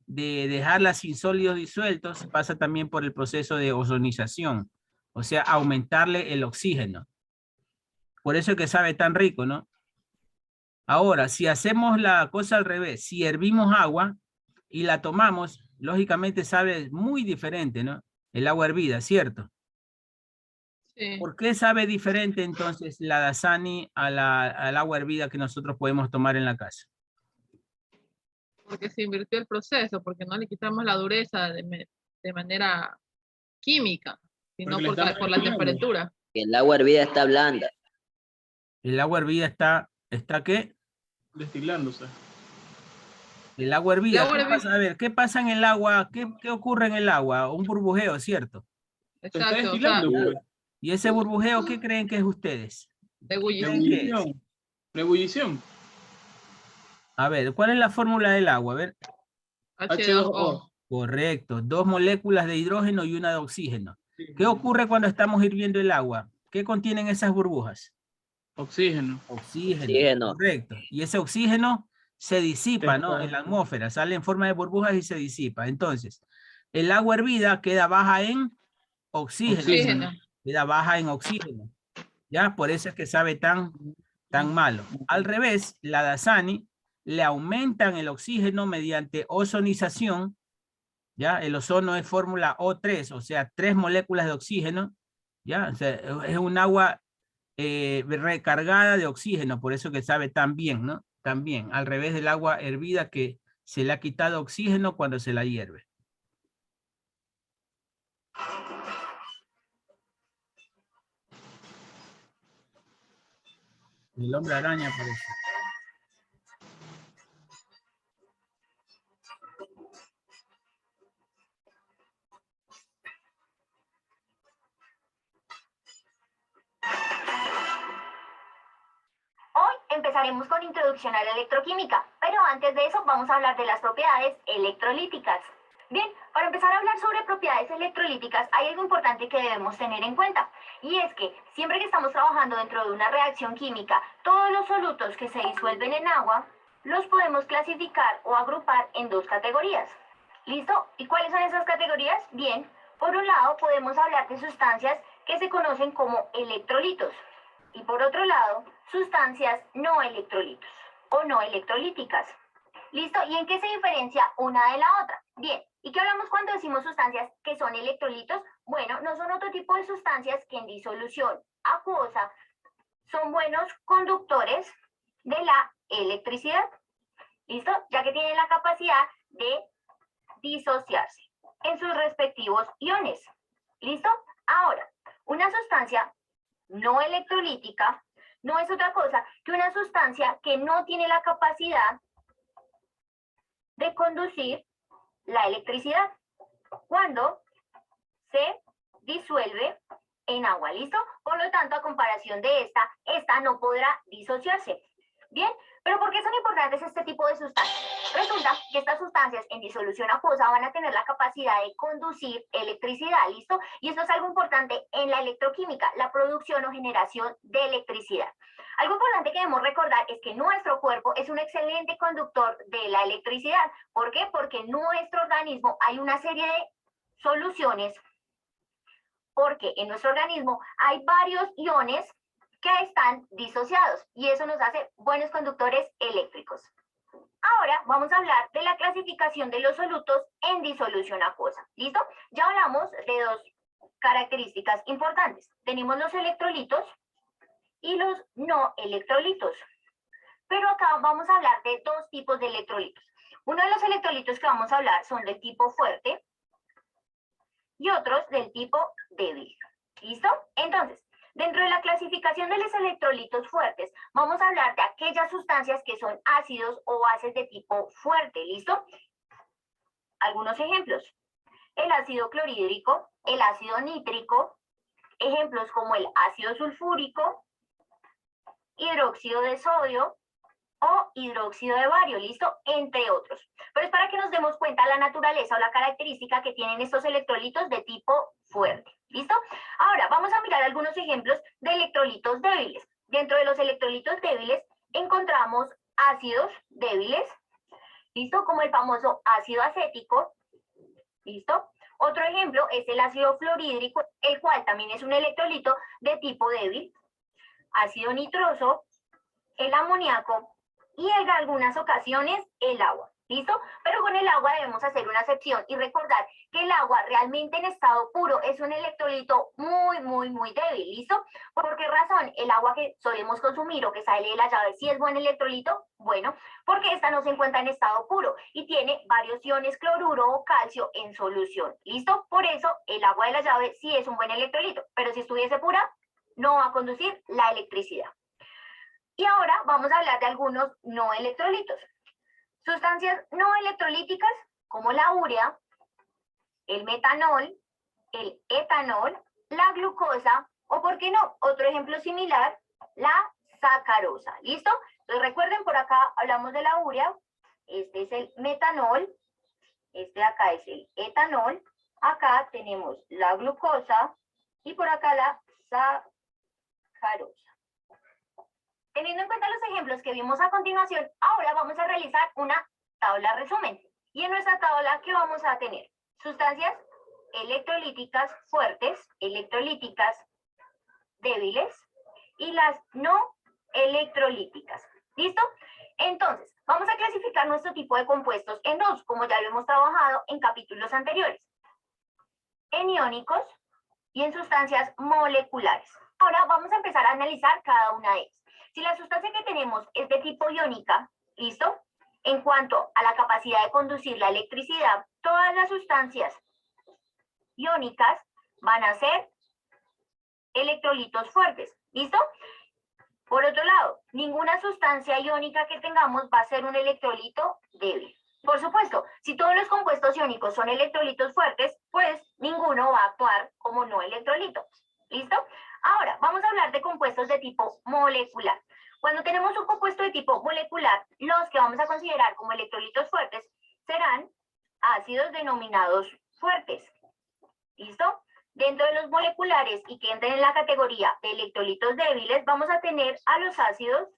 Speaker 1: de dejarla sin sólidos disueltos, pasa también por el proceso de ozonización. O sea, aumentarle el oxígeno. Por eso es que sabe tan rico, ¿no? Ahora, si hacemos la cosa al revés, si hervimos agua y la tomamos, lógicamente sabe muy diferente, ¿no? El agua hervida, ¿cierto? Sí. ¿Por qué sabe diferente entonces la Dasani al agua hervida que nosotros podemos tomar en la casa?
Speaker 2: Porque se invirtió el proceso, porque no le quitamos la dureza de manera química, sino por la temperatura.
Speaker 11: El agua hervida está blanda.
Speaker 1: El agua hervida ¿está qué?
Speaker 3: Destilándose.
Speaker 1: El agua hervida. ¿Qué pasa? A ver, ¿qué pasa en el agua? ¿Qué ocurre en el agua? Un burbujeo, ¿cierto?
Speaker 2: Exacto.
Speaker 1: ¿Y ese burbujeo qué creen que es ustedes?
Speaker 2: De ebullición.
Speaker 1: A ver, ¿cuál es la fórmula del agua? A ver.
Speaker 2: H2O.
Speaker 1: Correcto. 2 moléculas de hidrógeno y una de oxígeno. ¿Qué ocurre cuando estamos hirviendo el agua? ¿Qué contienen esas burbujas?
Speaker 3: Oxígeno.
Speaker 1: Oxígeno. Correcto. Y ese oxígeno se disipa, ¿no? En la atmósfera, sale en forma de burbujas y se disipa. Entonces, el agua hervida queda baja en oxígeno. Queda baja en oxígeno. ¿Ya? Por eso es que sabe tan malo. Al revés, la Dasani le aumentan el oxígeno mediante ozonización. ¿Ya? El ozono es fórmula O3, o sea, 3 moléculas de oxígeno. ¿Ya? O sea, es un agua recargada de oxígeno, por eso que sabe tan bien, ¿no? También, al revés del agua hervida que se le ha quitado oxígeno cuando se la hierve. El hombre araña parece.
Speaker 14: Hoy empezaremos con introducción a la electroquímica, pero antes de eso vamos a hablar de las propiedades electrolíticas. Bien, para empezar a hablar sobre propiedades electrolíticas hay algo importante que debemos tener en cuenta, y es que siempre que estamos trabajando dentro de una reacción química, todos los solutos que se disuelven en agua los podemos clasificar o agrupar en 2 categorías. ¿Listo? ¿Y cuáles son esas categorías? Bien, por un lado podemos hablar de sustancias que se conocen como electrolitos, y por otro lado, sustancias no electrolitos o no electrolíticas. ¿Listo? ¿Y en qué se diferencia una de la otra? Bien, ¿y qué hablamos cuando decimos sustancias que son electrolitos? Bueno, no son otro tipo de sustancias que en disolución acuosa son buenos conductores de la electricidad. ¿Listo? Ya que tienen la capacidad de disociarse en sus respectivos iones. ¿Listo? Ahora, una sustancia no electrolítica no es otra cosa que una sustancia que no tiene la capacidad de conducir la electricidad cuando se disuelve en agua. ¿Listo? Por lo tanto, a comparación de esta no podrá disociarse. Bien, pero ¿por qué son importantes este tipo de sustancias? Resulta que estas sustancias en disolución acuosa van a tener la capacidad de conducir electricidad, ¿listo? Y esto es algo importante en la electroquímica, la producción o generación de electricidad. Algo importante que debemos recordar es que nuestro cuerpo es un excelente conductor de la electricidad. ¿Por qué? Porque en nuestro organismo hay una serie de soluciones, porque en nuestro organismo hay varios iones que están disociados y eso nos hace buenos conductores eléctricos. Ahora vamos a hablar de la clasificación de los solutos en disolución acuosa. ¿Listo? Ya hablamos de 2 características importantes. Tenemos los electrolitos y los no electrolitos. Pero acá vamos a hablar de 2 tipos de electrolitos. Uno de los electrolitos que vamos a hablar son del tipo fuerte y otros del tipo débil. ¿Listo? Entonces, dentro de la clasificación de los electrolitos fuertes, vamos a hablar de aquellas sustancias que son ácidos o bases de tipo fuerte. ¿Listo? Algunos ejemplos. El ácido clorhídrico, el ácido nítrico, ejemplos como el ácido sulfúrico, hidróxido de sodio o hidróxido de bario, ¿listo? Entre otros. Pero es para que nos demos cuenta la naturaleza o la característica que tienen estos electrolitos de tipo fuerte, ¿listo? Ahora, vamos a mirar algunos ejemplos de electrolitos débiles. Dentro de los electrolitos débiles encontramos ácidos débiles, ¿listo? Como el famoso ácido acético, ¿listo? Otro ejemplo es el ácido fluorhídrico, el cual también es un electrolito de tipo débil, ácido nitroso, el amoníaco y en algunas ocasiones el agua. ¿Listo? Pero con el agua debemos hacer una excepción y recordar que el agua realmente en estado puro es un electrolito muy débil. ¿Listo? ¿Por qué razón? El agua que solemos consumir o que sale de la llave, ¿sí es buen electrolito? Bueno, porque esta no se encuentra en estado puro y tiene varios iones cloruro o calcio en solución. ¿Listo? Por eso el agua de la llave sí es un buen electrolito, pero si estuviese pura, no va a conducir la electricidad. Y ahora vamos a hablar de algunos no electrolitos. Sustancias no electrolíticas como la urea, el metanol, el etanol, la glucosa o, ¿por qué no? Otro ejemplo similar, la sacarosa. ¿Listo? Entonces recuerden, por acá hablamos de la urea, este es el metanol, Este de acá es el etanol. Acá tenemos la glucosa y por acá la sacarosa. Teniendo en cuenta los ejemplos que vimos a continuación, ahora vamos a realizar una tabla resumen. Y en nuestra tabla, ¿qué vamos a tener? Sustancias electrolíticas fuertes, electrolíticas débiles y las no electrolíticas. ¿Listo? Entonces, vamos a clasificar nuestro tipo de compuestos en dos, como ya lo hemos trabajado en capítulos anteriores. En iónicos y en sustancias moleculares. Ahora vamos a empezar a analizar cada una de ellas. Si la sustancia que tenemos es de tipo iónica, ¿listo? En cuanto a la capacidad de conducir la electricidad, todas las sustancias iónicas van a ser electrolitos fuertes, ¿listo? Por otro lado, ninguna sustancia iónica que tengamos va a ser un electrolito débil. Por supuesto, si todos los compuestos iónicos son electrolitos fuertes, pues ninguno va a actuar como no electrolito, ¿listo? Ahora, vamos a hablar de compuestos de tipo molecular. Cuando tenemos un compuesto de tipo molecular, los que vamos a considerar como electrolitos fuertes serán ácidos denominados fuertes. ¿Listo? Dentro de los moleculares y que entren en la categoría de electrolitos débiles, vamos a tener a los ácidos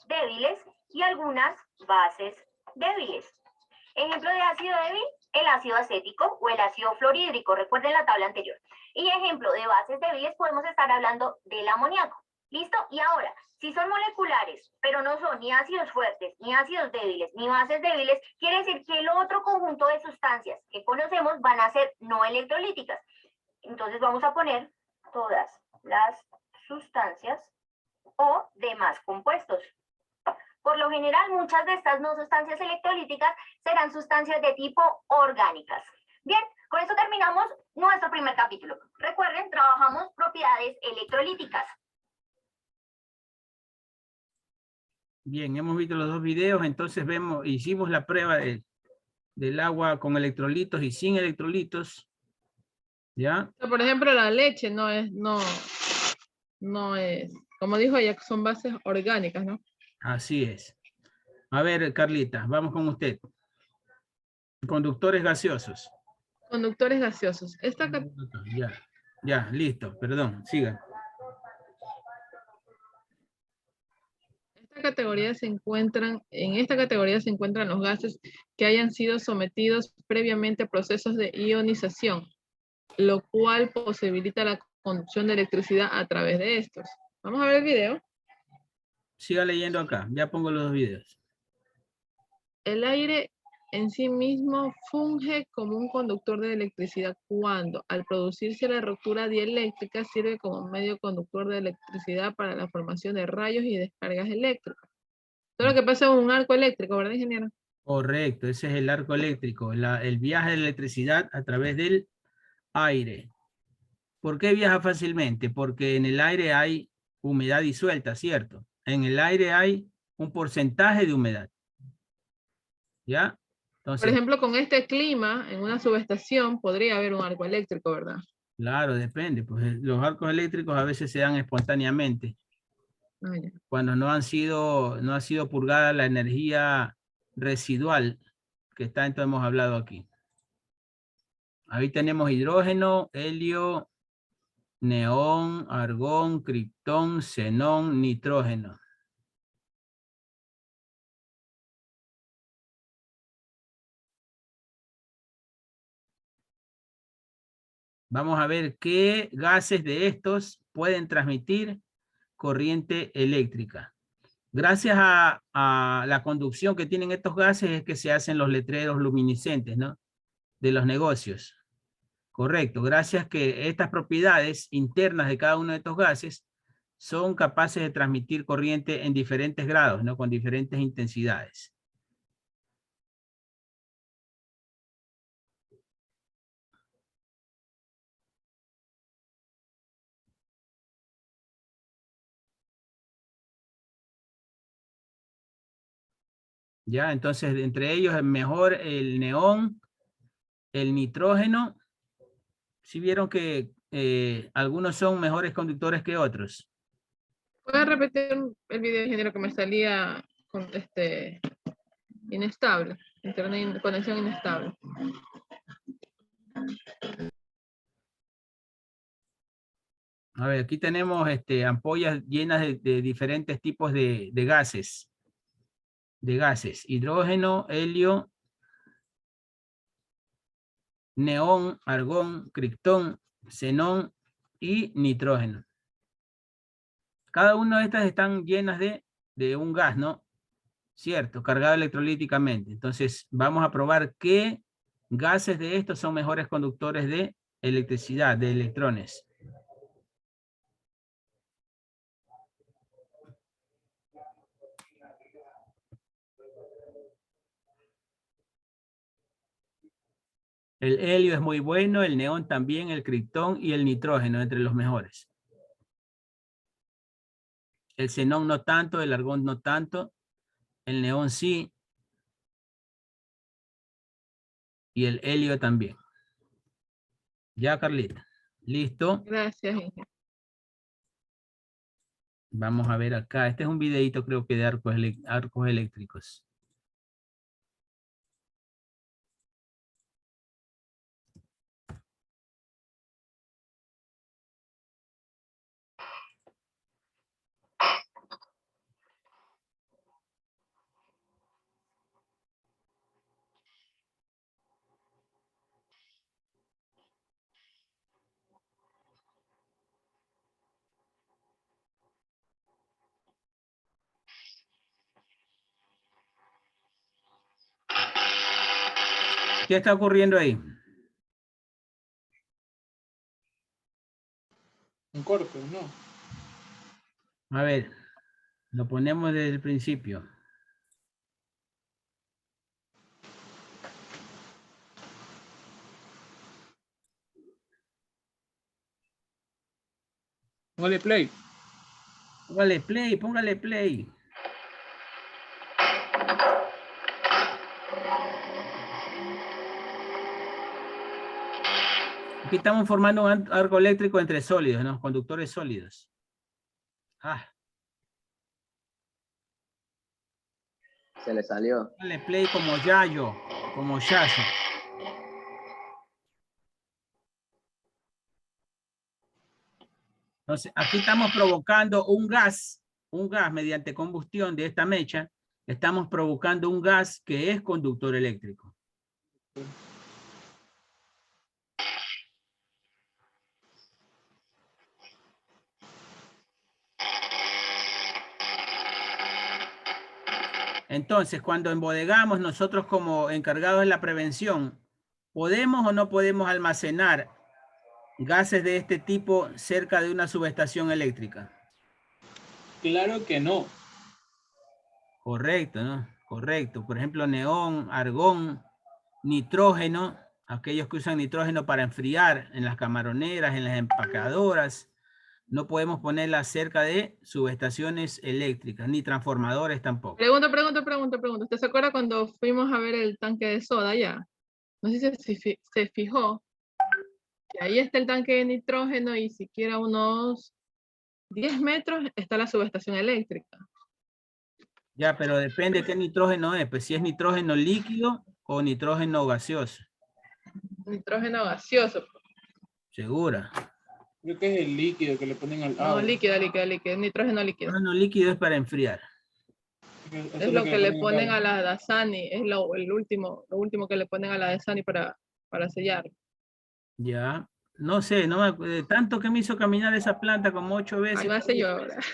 Speaker 14: débiles y algunas bases débiles. Ejemplo de ácido débil, el ácido acético o el ácido fluorhídrico. Recuerden la tabla anterior. Y ejemplo de bases débiles podemos estar hablando del amoníaco. ¿Listo? Y ahora, si son moleculares, pero no son ni ácidos fuertes, ni ácidos débiles, ni bases débiles, quiere decir que el otro conjunto de sustancias que conocemos van a ser no electrolíticas. Entonces vamos a poner todas las sustancias o demás compuestos. Por lo general, muchas de estas no sustancias electrolíticas serán sustancias de tipo orgánicas. Bien, con esto terminamos nuestro primer capítulo. Recuerden, trabajamos propiedades electrolíticas.
Speaker 1: Bien, hemos visto los dos videos, entonces hicimos la prueba del agua con electrolitos y sin electrolitos. ¿Ya?
Speaker 2: Por ejemplo, la leche no es, como dijo ella, son bases orgánicas, ¿no?
Speaker 1: Así es. A ver, Carlita, vamos con usted. Conductores gaseosos.
Speaker 2: Conductores gaseosos.
Speaker 1: Ya, listo, perdón, siga.
Speaker 2: En esta categoría se encuentran los gases que hayan sido sometidos previamente a procesos de ionización, lo cual posibilita la conducción de electricidad a través de estos. Vamos a ver el video.
Speaker 1: Siga leyendo acá, ya pongo los dos videos.
Speaker 2: El aire en sí mismo funge como un conductor de electricidad cuando, al producirse la ruptura dieléctrica, sirve como medio conductor de electricidad para la formación de rayos y descargas eléctricas. Todo lo que pasa en un arco eléctrico, ¿verdad, ingeniero?
Speaker 1: Correcto, ese es el arco eléctrico, el viaje de electricidad a través del aire. ¿Por qué viaja fácilmente? Porque en el aire hay humedad disuelta, ¿cierto? En el aire hay un porcentaje de humedad. ¿Ya? Entonces,
Speaker 2: por ejemplo, con este clima, en una subestación, podría haber un arco eléctrico, ¿verdad?
Speaker 1: Claro, depende. Pues los arcos eléctricos a veces se dan espontáneamente. Cuando no ha sido purgada la energía residual que tanto hemos hablado aquí. Ahí tenemos hidrógeno, helio, neón, argón, criptón, xenón, nitrógeno. Vamos a ver qué gases de estos pueden transmitir corriente eléctrica. Gracias a la conducción que tienen estos gases es que se hacen los letreros luminiscentes, ¿no? De los negocios. Correcto, gracias que estas propiedades internas de cada uno de estos gases son capaces de transmitir corriente en diferentes grados, ¿no? Con diferentes intensidades. Ya, entonces entre ellos es mejor el neón, el nitrógeno. ¿Sí vieron que algunos son mejores conductores que otros?
Speaker 2: ¿Puedes repetir el video, ingeniero, que me salía inestable? Internet, conexión inestable.
Speaker 1: A ver, aquí tenemos ampollas llenas de diferentes tipos de gases. De gases. Hidrógeno, helio, neón, argón, criptón, xenón y nitrógeno. Cada una de estas están llenas de un gas, ¿no? Cierto, cargado electrolíticamente. Entonces, vamos a probar qué gases de estos son mejores conductores de electricidad, de electrones. El helio es muy bueno, el neón también, el criptón y el nitrógeno entre los mejores. El xenón no tanto, el argón no tanto, el neón sí. Y el helio también. Ya, Carlita. ¿Listo?
Speaker 2: Gracias, Inge.
Speaker 1: Vamos a ver acá. Este es un videito creo que de arcos eléctricos. ¿Qué está ocurriendo ahí?
Speaker 3: Un corte, ¿no?
Speaker 1: A ver, lo ponemos desde el principio.
Speaker 3: Póngale play.
Speaker 1: Póngale play, póngale play. Aquí estamos formando un arco eléctrico entre sólidos, ¿no? Conductores sólidos. Ah.
Speaker 11: Se le salió.
Speaker 1: Póngale play como Yayo, como Yayo. Entonces, aquí estamos provocando un gas mediante combustión de esta mecha. Estamos provocando un gas que es conductor eléctrico. Entonces, cuando embodegamos nosotros como encargados de la prevención, ¿podemos o no podemos almacenar gases de este tipo cerca de una subestación eléctrica?
Speaker 3: Claro que no.
Speaker 1: Correcto, ¿no? Correcto. Por ejemplo, neón, argón, nitrógeno, aquellos que usan nitrógeno para enfriar en las camaroneras, en las empacadoras. No podemos ponerlas cerca de subestaciones eléctricas, ni transformadores tampoco.
Speaker 2: Pregunta. ¿Usted se acuerda cuando fuimos a ver el tanque de soda allá? No sé si se fijó que ahí está el tanque de nitrógeno y siquiera unos 10 metros está la subestación eléctrica.
Speaker 1: Ya, pero depende qué nitrógeno es, pues si es nitrógeno líquido o nitrógeno gaseoso.
Speaker 2: Nitrógeno gaseoso.
Speaker 1: ¿Segura?
Speaker 3: Creo que es el líquido que le ponen al agua.
Speaker 2: No, líquido, nitrógeno líquido.
Speaker 1: Nitrógeno líquido es para enfriar.
Speaker 2: Es lo que le ponen a la Dasani, es lo último que le ponen a la Dasani para sellar.
Speaker 1: Ya, no sé, tanto que me hizo caminar esa planta como 8 veces.
Speaker 2: Ay, me hace llorar.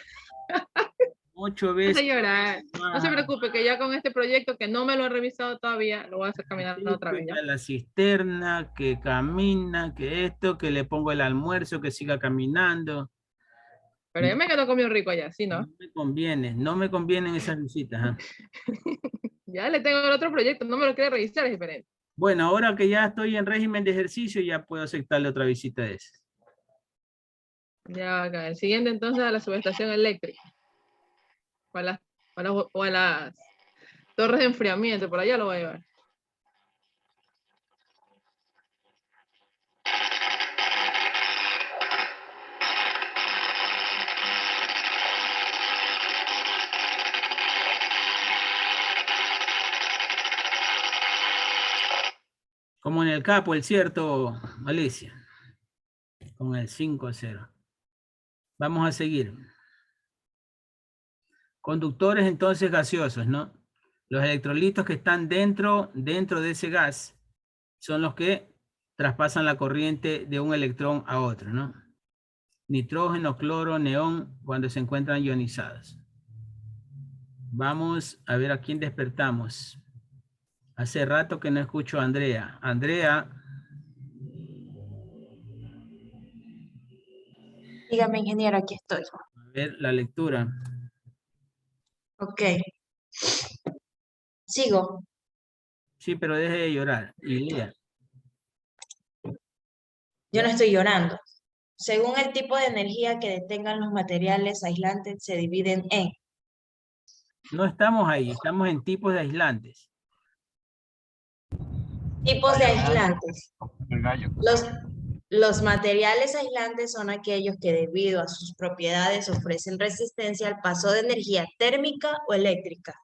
Speaker 1: 8
Speaker 2: Me
Speaker 1: veces.
Speaker 2: hace llorar. No se preocupe que ya con este proyecto que no me lo he revisado todavía, lo voy a hacer caminar otra vez. ¿Ya?
Speaker 1: La cisterna, que camina, que esto, que le pongo el almuerzo, que siga caminando.
Speaker 2: Pero yo me quedo comiendo rico allá, ¿sí, no?
Speaker 1: No me convienen esas visitas.
Speaker 2: Ya le tengo el otro proyecto, no me lo quiere revisar, es diferente.
Speaker 1: Bueno, ahora que ya estoy en régimen de ejercicio, ya puedo aceptarle otra visita de esas.
Speaker 2: Ya, acá. El siguiente entonces a la subestación eléctrica. O a las torres de enfriamiento, por allá lo voy a llevar.
Speaker 1: Como en el capo, el cierto, Alicia. Con el 5-0. Vamos a seguir. Conductores entonces gaseosos, ¿no? Los electrolitos que están dentro de ese gas son los que traspasan la corriente de un electrón a otro, ¿no? Nitrógeno, cloro, neón, cuando se encuentran ionizados. Vamos a ver a quién despertamos. Hace rato que no escucho a Andrea. Andrea.
Speaker 15: Dígame, ingeniero, aquí estoy.
Speaker 1: A ver la lectura.
Speaker 15: Ok. Sigo.
Speaker 1: Sí, pero deje de llorar y lea.
Speaker 15: Yo no estoy llorando. Según el tipo de energía que detengan los materiales aislantes, se dividen en...
Speaker 1: No estamos ahí, estamos en tipos de aislantes.
Speaker 15: Tipos de aislantes. Los materiales aislantes son aquellos que debido a sus propiedades ofrecen resistencia al paso de energía térmica o eléctrica.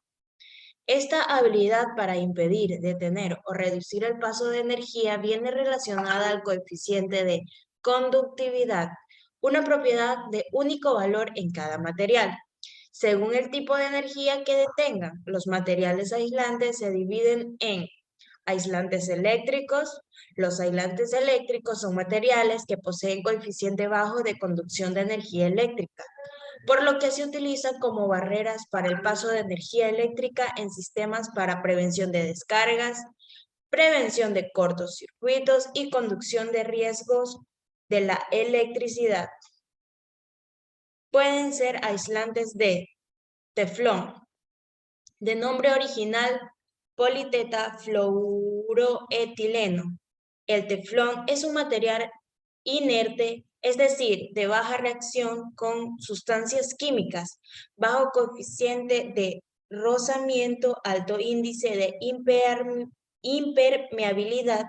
Speaker 15: Esta habilidad para impedir, detener o reducir el paso de energía viene relacionada al coeficiente de conductividad, una propiedad de único valor en cada material. Según el tipo de energía que detengan, los materiales aislantes se dividen en aislantes eléctricos. Los aislantes eléctricos son materiales que poseen coeficiente bajo de conducción de energía eléctrica, por lo que se utilizan como barreras para el paso de energía eléctrica en sistemas para prevención de descargas, prevención de cortocircuitos y conducción de riesgos de la electricidad. Pueden ser aislantes de teflón, de nombre original politetrafluoroetileno. El teflón es un material inerte, es decir, de baja reacción con sustancias químicas, bajo coeficiente de rozamiento, alto índice de impermeabilidad,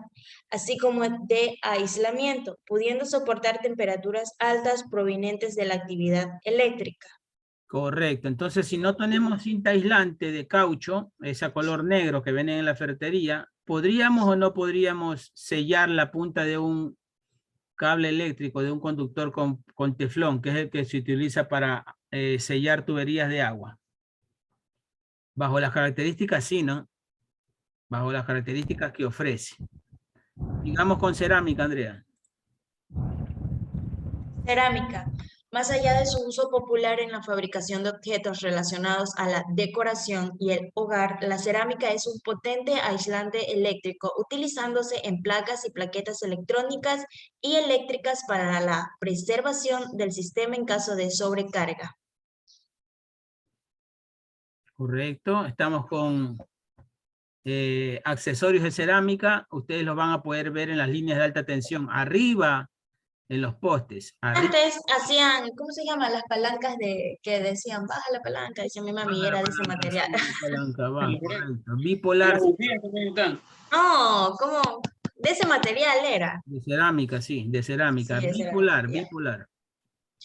Speaker 15: así como de aislamiento, pudiendo soportar temperaturas altas provenientes de la actividad eléctrica.
Speaker 1: Correcto. Entonces, si no tenemos cinta aislante de caucho, esa color negro que viene en la ferretería, ¿podríamos o no podríamos sellar la punta de un cable eléctrico, de un conductor con teflón, que es el que se utiliza para sellar tuberías de agua? Bajo las características, sí, ¿no? Bajo las características que ofrece. Digamos con cerámica, Andrea.
Speaker 15: Cerámica. Más allá de su uso popular en la fabricación de objetos relacionados a la decoración y el hogar, la cerámica es un potente aislante eléctrico, utilizándose en placas y plaquetas electrónicas y eléctricas para la preservación del sistema en caso de sobrecarga.
Speaker 1: Correcto. Estamos con accesorios de cerámica. Ustedes los van a poder ver en las líneas de alta tensión. Arriba, en los postes. Arriba.
Speaker 15: Antes hacían, ¿cómo se llama? Las palancas que decían, baja la palanca, decía mi mami, era de ese material.
Speaker 1: Palanca, va, correcto. Bipolar.
Speaker 15: No, ¿cómo? De ese material era.
Speaker 1: De cerámica, sí, de cerámica.
Speaker 15: Sí, de
Speaker 1: bipolar,
Speaker 15: cerámica.
Speaker 1: bipolar.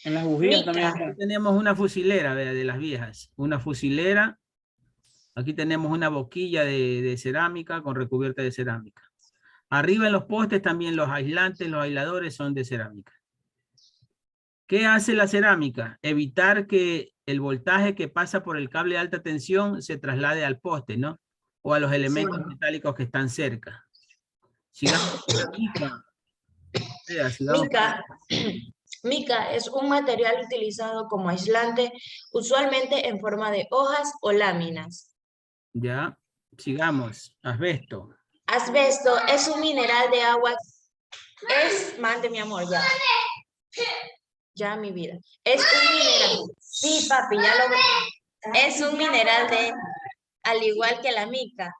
Speaker 3: En las bujías
Speaker 15: Mica.
Speaker 3: también.
Speaker 1: Aquí tenemos una fusilera, vea, de las viejas. Una fusilera. Aquí tenemos una boquilla de cerámica con recubierta de cerámica. Arriba en los postes también los aislantes, los aisladores son de cerámica. ¿Qué hace la cerámica? Evitar que el voltaje que pasa por el cable de alta tensión se traslade al poste, ¿no? O a los elementos metálicos que están cerca. Sigamos con la mica.
Speaker 15: Mica. Mica es un material utilizado como aislante, usualmente en forma de hojas o láminas.
Speaker 1: Ya, sigamos. Asbesto.
Speaker 15: Asbesto es un mineral de agua. Mande mi amor, ya. Ya, mi vida. Es un mineral. Sí, papi, ya lo veo. Es un mineral al igual que la mica,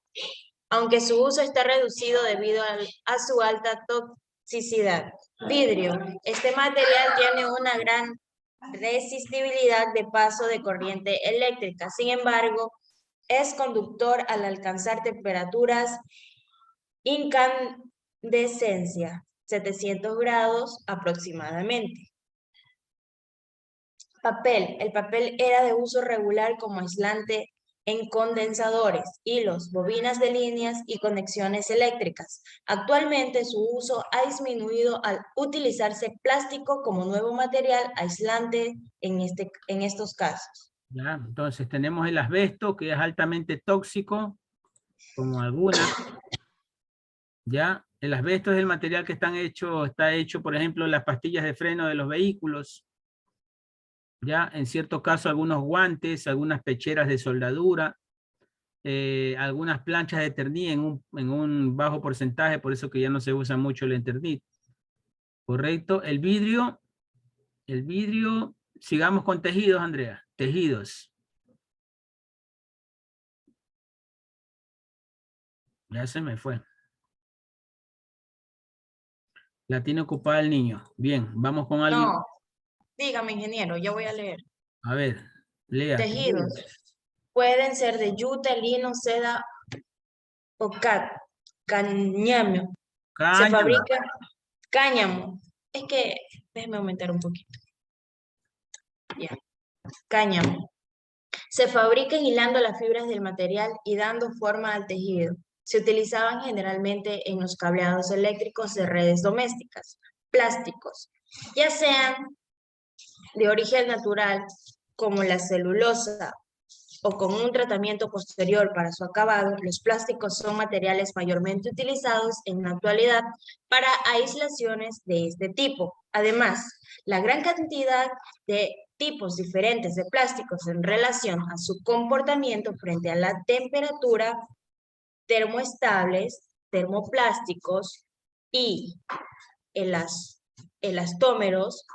Speaker 15: aunque su uso está reducido debido a su alta toxicidad. Vidrio. Este material tiene una gran resistibilidad de paso de corriente eléctrica. Sin embargo, es conductor al alcanzar temperaturas incandescencia, 700 grados aproximadamente. Papel. El papel era de uso regular como aislante en condensadores, hilos, bobinas de líneas y conexiones eléctricas. Actualmente su uso ha disminuido al utilizarse plástico como nuevo material aislante en estos casos.
Speaker 1: Ya, entonces tenemos el asbesto, que es altamente tóxico, como algunas. Ya, el asbesto es el material que está hecho, por ejemplo, en las pastillas de freno de los vehículos. Ya, en cierto caso, algunos guantes, algunas pecheras de soldadura, algunas planchas de Eternit en un bajo porcentaje, por eso que ya no se usa mucho el Eternit. Correcto. El vidrio, sigamos con tejidos, Andrea. Tejidos. Ya se me fue. La tiene ocupada el niño. Bien, vamos con alguien.
Speaker 15: No, dígame, ingeniero, yo voy a leer.
Speaker 1: A ver, lea.
Speaker 15: Tejidos. Pueden ser de yute, lino, seda o cáñamo. Se fabrica cáñamo. Es que, déjeme aumentar un poquito. Ya. Cáñamo. Se fabrican hilando las fibras del material y dando forma al tejido. Se utilizaban generalmente en los cableados eléctricos de redes domésticas, plásticos, ya sean de origen natural, como la celulosa, o con un tratamiento posterior para su acabado. Los plásticos son materiales mayormente utilizados en la actualidad para aislaciones de este tipo. Además, la gran cantidad de tipos diferentes de plásticos en relación a su comportamiento frente a la temperatura, termoestables, termoplásticos y elastómeros,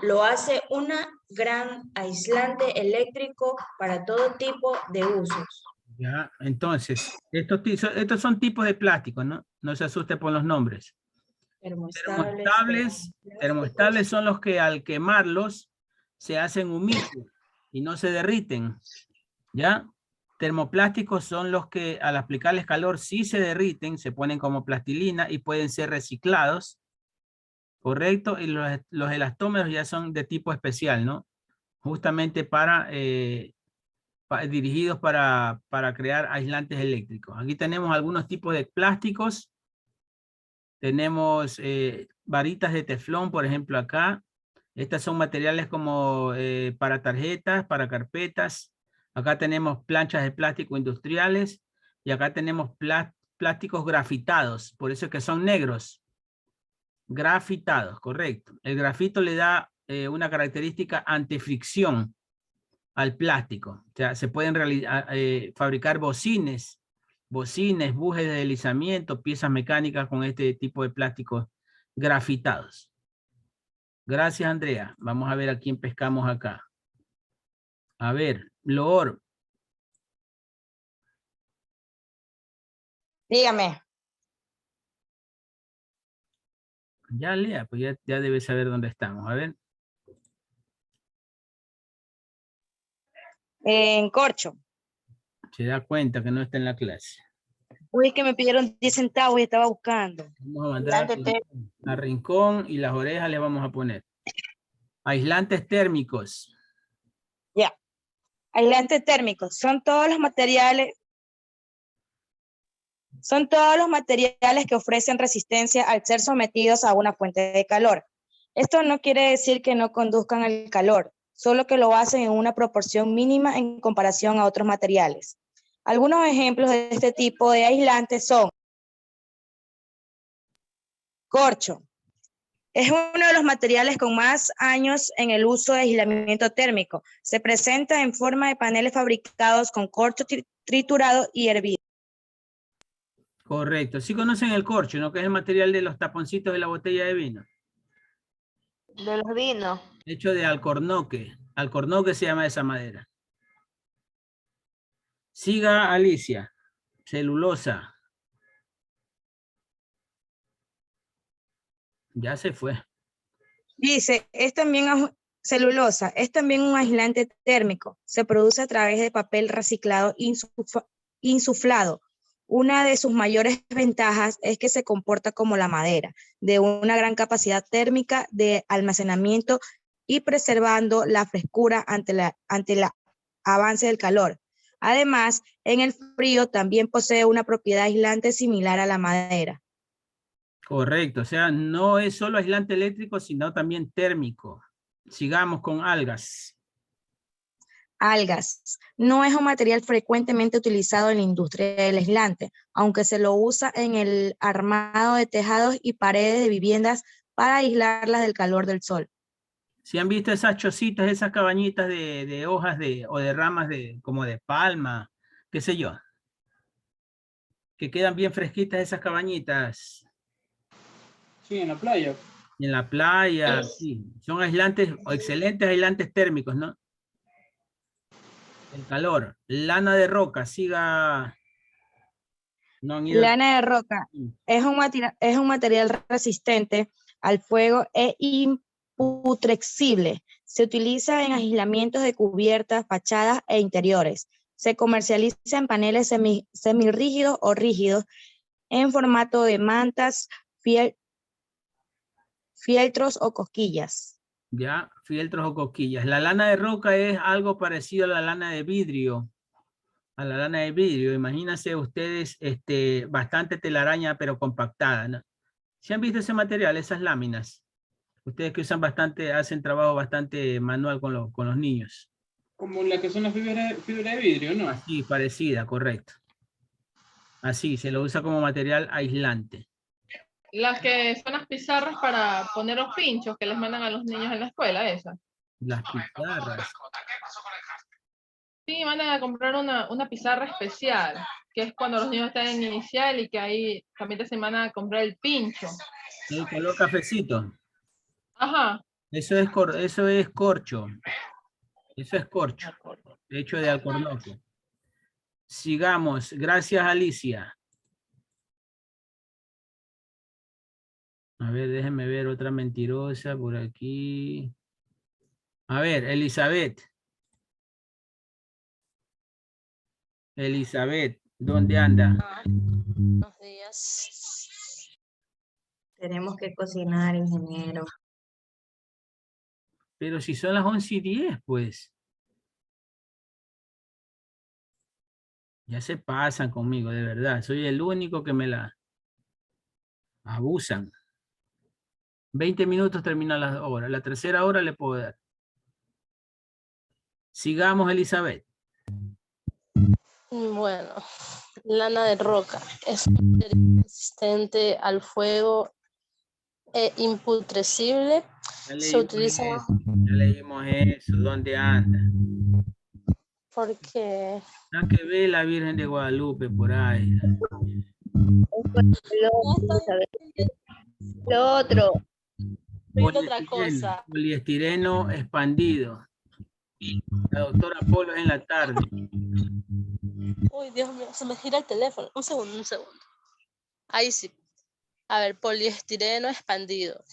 Speaker 15: lo hace una gran aislante eléctrico para todo tipo de usos.
Speaker 1: Ya, entonces, estos son tipos de plástico, ¿no? No se asuste por los nombres. Termoestables son los que al quemarlos se hacen humildes y no se derriten. ¿Ya? Termoplásticos son los que al aplicarles calor sí se derriten, se ponen como plastilina y pueden ser reciclados. ¿Correcto? Y los elastómeros ya son de tipo especial, ¿no? Justamente dirigidos para crear aislantes eléctricos. Aquí tenemos algunos tipos de plásticos. Tenemos varitas de teflón, por ejemplo, acá. Estas son materiales como para tarjetas, para carpetas. Acá tenemos planchas de plástico industriales. Y acá tenemos plásticos grafitados, por eso es que son negros. Grafitados, correcto. El grafito le da una característica antifricción al plástico. O sea, se pueden fabricar bocines, bujes de deslizamiento, piezas mecánicas con este tipo de plásticos grafitados. Gracias, Andrea. Vamos a ver a quién pescamos acá. A ver, Loor.
Speaker 16: Dígame.
Speaker 1: Ya, Lea, pues ya debes saber dónde estamos. A ver.
Speaker 16: En corcho.
Speaker 1: Se da cuenta que no está en la clase.
Speaker 16: Uy, que me pidieron 10 centavos y estaba buscando.
Speaker 1: Vamos a mandar a Rincón y las orejas le vamos a poner. Aislantes térmicos.
Speaker 16: Ya. Aislantes térmicos. Son todos los materiales que ofrecen resistencia al ser sometidos a una fuente de calor. Esto no quiere decir que no conduzcan al calor, solo que lo hacen en una proporción mínima en comparación a otros materiales. Algunos ejemplos de este tipo de aislantes son corcho. Es uno de los materiales con más años en el uso de aislamiento térmico. Se presenta en forma de paneles fabricados con corcho triturado y hervido.
Speaker 1: Correcto. Sí conocen el corcho, ¿no? Que es el material de los taponcitos de la botella de vino.
Speaker 6: De los vinos.
Speaker 1: Hecho de alcornoque. Alcornoque se llama esa madera. Siga, Alicia. Celulosa. Ya se fue.
Speaker 16: Dice, celulosa, es también un aislante térmico. Se produce a través de papel reciclado insuflado. Una de sus mayores ventajas es que se comporta como la madera, de una gran capacidad térmica de almacenamiento y preservando la frescura ante el avance del calor. Además, en el frío también posee una propiedad aislante similar a la madera.
Speaker 1: Correcto, o sea, no es solo aislante eléctrico, sino también térmico. Sigamos con algas.
Speaker 16: Algas. No es un material frecuentemente utilizado en la industria del aislante, aunque se lo usa en el armado de tejados y paredes de viviendas para aislarlas del calor del sol.
Speaker 1: Si han visto esas chocitas, esas cabañitas de hojas o de ramas como de palma, qué sé yo, que quedan bien fresquitas esas cabañitas.
Speaker 3: Sí, en la playa.
Speaker 1: En la playa, sí. Son aislantes, o excelentes aislantes térmicos, ¿no? El calor. Lana de roca, siga. No han ido.
Speaker 16: Lana de roca es un material resistente al fuego e imputrescible. Se utiliza en aislamientos de cubiertas, fachadas e interiores. Se comercializa en paneles semirrígidos o rígidos en formato de mantas, fieltros o cosquillas.
Speaker 1: Ya, fieltros o cosquillas. La lana de roca es algo parecido a la lana de vidrio. A la lana de vidrio. Imagínense ustedes bastante telaraña, pero compactada, ¿no? ¿Sí han visto ese material, esas láminas? Ustedes que usan bastante, hacen trabajo bastante manual con los niños.
Speaker 3: Como la que son las fibras de vidrio, ¿no?
Speaker 1: Así, parecida, correcto. Así, se lo usa como material aislante.
Speaker 2: Las que son las pizarras para poner los pinchos que les mandan a los niños en la escuela, esas.
Speaker 1: Las pizarras.
Speaker 2: Sí, mandan a comprar una pizarra especial, que es cuando los niños están en inicial y que ahí también se mandan a comprar el pincho.
Speaker 1: El color cafecito.
Speaker 2: Ajá.
Speaker 1: Eso es corcho. Eso es corcho. Hecho de alcornoque. Sigamos. Gracias, Alicia. A ver, déjenme ver otra mentirosa por aquí. A ver, Elizabeth. Elizabeth, ¿dónde anda?
Speaker 6: Buenos días. Tenemos que cocinar, ingeniero.
Speaker 1: Pero si son las 11:10, pues. Ya se pasan conmigo, de verdad. Soy el único que me la abusan. 20 minutos termina la hora. La tercera hora le puedo dar. Sigamos, Elizabeth.
Speaker 6: Bueno, lana de roca es un material resistente al fuego e imputrescible. Se utiliza
Speaker 1: Ya leímos eso. ¿Dónde anda?
Speaker 6: porque
Speaker 1: La que ve la Virgen de Guadalupe por ahí.
Speaker 6: lo otro.
Speaker 1: Otra cosa. Poliestireno expandido. La doctora Polo es en la tarde.
Speaker 6: Uy, Dios mío, se me gira el teléfono. Un segundo. Ahí sí. A ver, poliestireno expandido.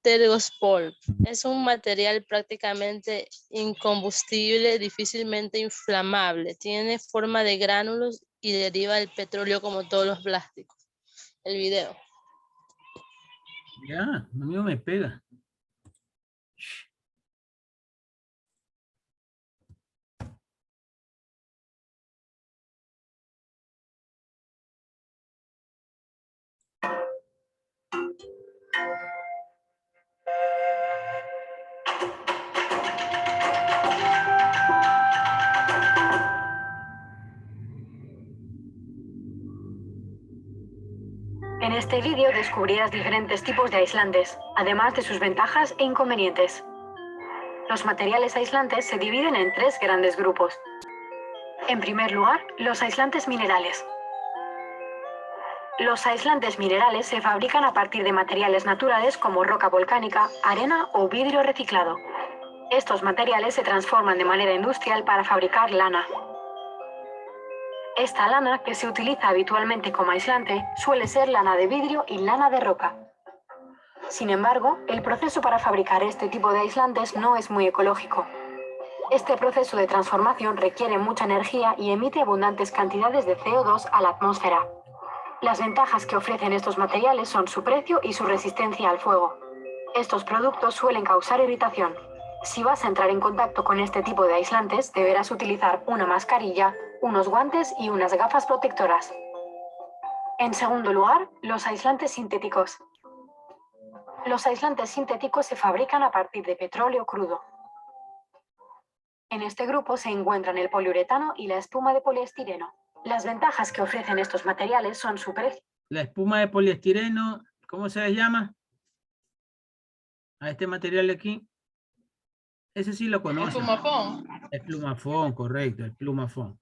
Speaker 6: Tergospol. Es un material prácticamente incombustible, difícilmente inflamable. Tiene forma de gránulos y deriva del petróleo como todos los plásticos. El video.
Speaker 1: Ya, a mí no me pega.
Speaker 17: En este vídeo descubrirás diferentes tipos de aislantes, además de sus ventajas e inconvenientes. Los materiales aislantes se dividen en 3 grandes grupos. En primer lugar, los aislantes minerales. Los aislantes minerales se fabrican a partir de materiales naturales como roca volcánica, arena o vidrio reciclado. Estos materiales se transforman de manera industrial para fabricar lana. Esta lana, que se utiliza habitualmente como aislante, suele ser lana de vidrio y lana de roca. Sin embargo, el proceso para fabricar este tipo de aislantes no es muy ecológico. Este proceso de transformación requiere mucha energía y emite abundantes cantidades de CO2 a la atmósfera. Las ventajas que ofrecen estos materiales son su precio y su resistencia al fuego. Estos productos suelen causar irritación. Si vas a entrar en contacto con este tipo de aislantes, deberás utilizar una mascarilla, unos guantes y unas gafas protectoras. En segundo lugar, los aislantes sintéticos. Los aislantes sintéticos se fabrican a partir de petróleo crudo. En este grupo se encuentran el poliuretano y la espuma de poliestireno. Las ventajas que ofrecen estos materiales son su precio.
Speaker 1: La espuma de poliestireno, ¿cómo se les llama? A este material de aquí. Ese sí lo conocen.
Speaker 2: El plumafón.
Speaker 1: El plumafón, correcto, el plumafón.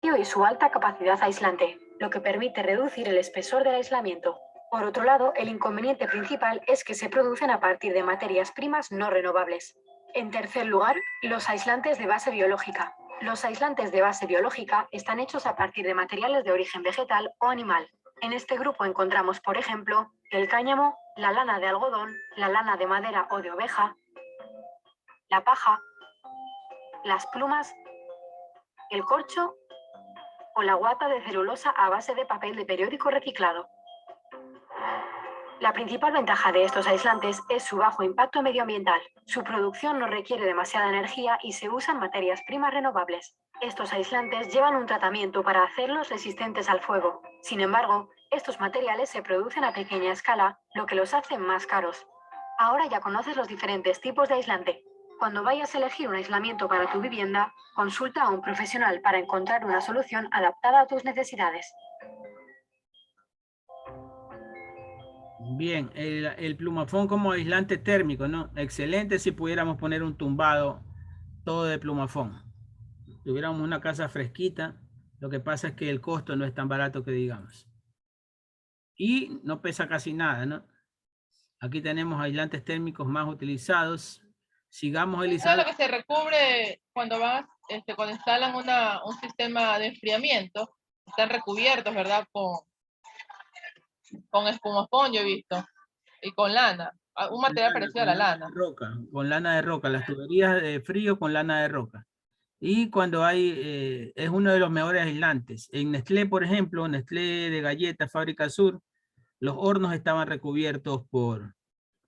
Speaker 17: Y su alta capacidad aislante, lo que permite reducir el espesor del aislamiento. Por otro lado, el inconveniente principal es que se producen a partir de materias primas no renovables. En tercer lugar, los aislantes de base biológica. Los aislantes de base biológica están hechos a partir de materiales de origen vegetal o animal. En este grupo encontramos, por ejemplo, el cáñamo, la lana de algodón, la lana de madera o de oveja, la paja, las plumas, el corcho o la guata de celulosa a base de papel de periódico reciclado. La principal ventaja de estos aislantes es su bajo impacto medioambiental. Su producción no requiere demasiada energía y se usan materias primas renovables. Estos aislantes llevan un tratamiento para hacerlos resistentes al fuego. Sin embargo, estos materiales se producen a pequeña escala, lo que los hace más caros. Ahora ya conoces los diferentes tipos de aislante. Cuando vayas a elegir un aislamiento para tu vivienda, consulta a un profesional para encontrar una solución adaptada a tus necesidades.
Speaker 1: Bien, el plumafón como aislante térmico, ¿no? Excelente si pudiéramos poner un tumbado todo de plumafón. Tuviéramos una casa fresquita, lo que pasa es que el costo no es tan barato que digamos. Y no pesa casi nada, ¿no? Aquí tenemos aislantes térmicos más utilizados. Sigamos,
Speaker 2: Eso es
Speaker 1: Elizabeth.
Speaker 2: lo que se recubre cuando vas, cuando instalan un sistema de enfriamiento. Están recubiertos, ¿verdad? Con espumafón, yo he visto. Y con lana. Un material parecido a la lana.
Speaker 1: Roca, con lana de roca. Las tuberías de frío con lana de roca. Y cuando hay, es uno de los mejores aislantes. En Nestlé, por ejemplo, Nestlé de galletas, Fábrica Sur, los hornos estaban recubiertos por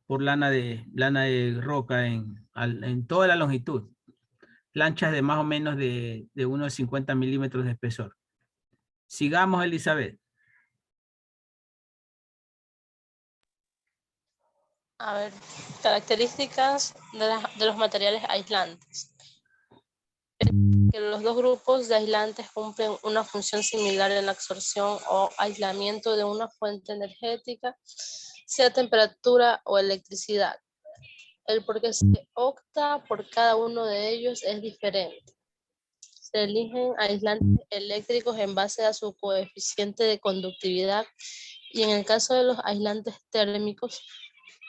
Speaker 1: lana de roca en toda la longitud. Planchas de más o menos de unos 50 milímetros de espesor. Sigamos, Elizabeth.
Speaker 6: A ver, características de los materiales aislantes. Que los dos grupos de aislantes cumplen una función similar en la absorción o aislamiento de una fuente energética, sea temperatura o electricidad. El por qué se opta por cada uno de ellos es diferente. Se eligen aislantes eléctricos en base a su coeficiente de conductividad y en el caso de los aislantes térmicos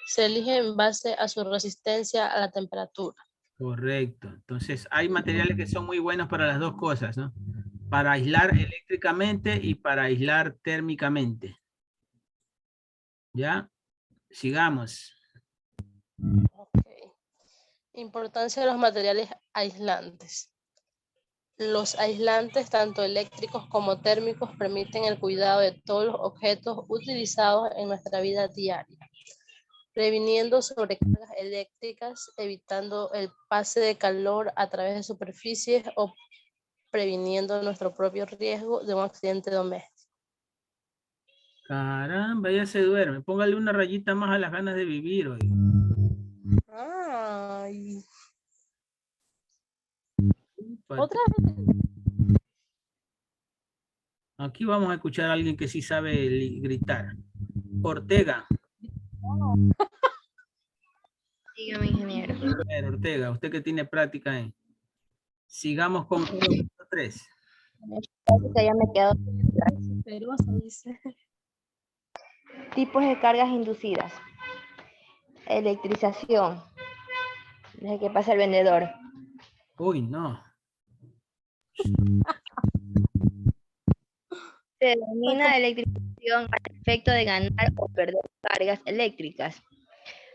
Speaker 6: se elige en base a su resistencia a la temperatura.
Speaker 1: Correcto. Entonces, hay materiales que son muy buenos para las dos cosas, ¿no? Para aislar eléctricamente y para aislar térmicamente. ¿Ya? Sigamos.
Speaker 6: Okay. Importancia de los materiales aislantes. Los aislantes, tanto eléctricos como térmicos, permiten el cuidado de todos los objetos utilizados en nuestra vida diaria, previniendo sobrecargas eléctricas, evitando el pase de calor a través de superficies o previniendo nuestro propio riesgo de un accidente doméstico.
Speaker 1: Caramba, ya se duerme. Póngale una rayita más a las ganas de vivir hoy.
Speaker 6: Ay. ¿Otra vez?
Speaker 1: Aquí vamos a escuchar a alguien que sí sabe gritar. Ortega.
Speaker 9: Dígame, ingeniero.
Speaker 1: A ver, Ortega, usted que tiene práctica en. Sigamos con 3.
Speaker 18: Ya me quedo.
Speaker 6: Pero se dice.
Speaker 18: Tipos de cargas inducidas. Electrización. Deje que pase el vendedor.
Speaker 1: Uy, no.
Speaker 18: Se denomina electrización al efecto de ganar o perder cargas eléctricas.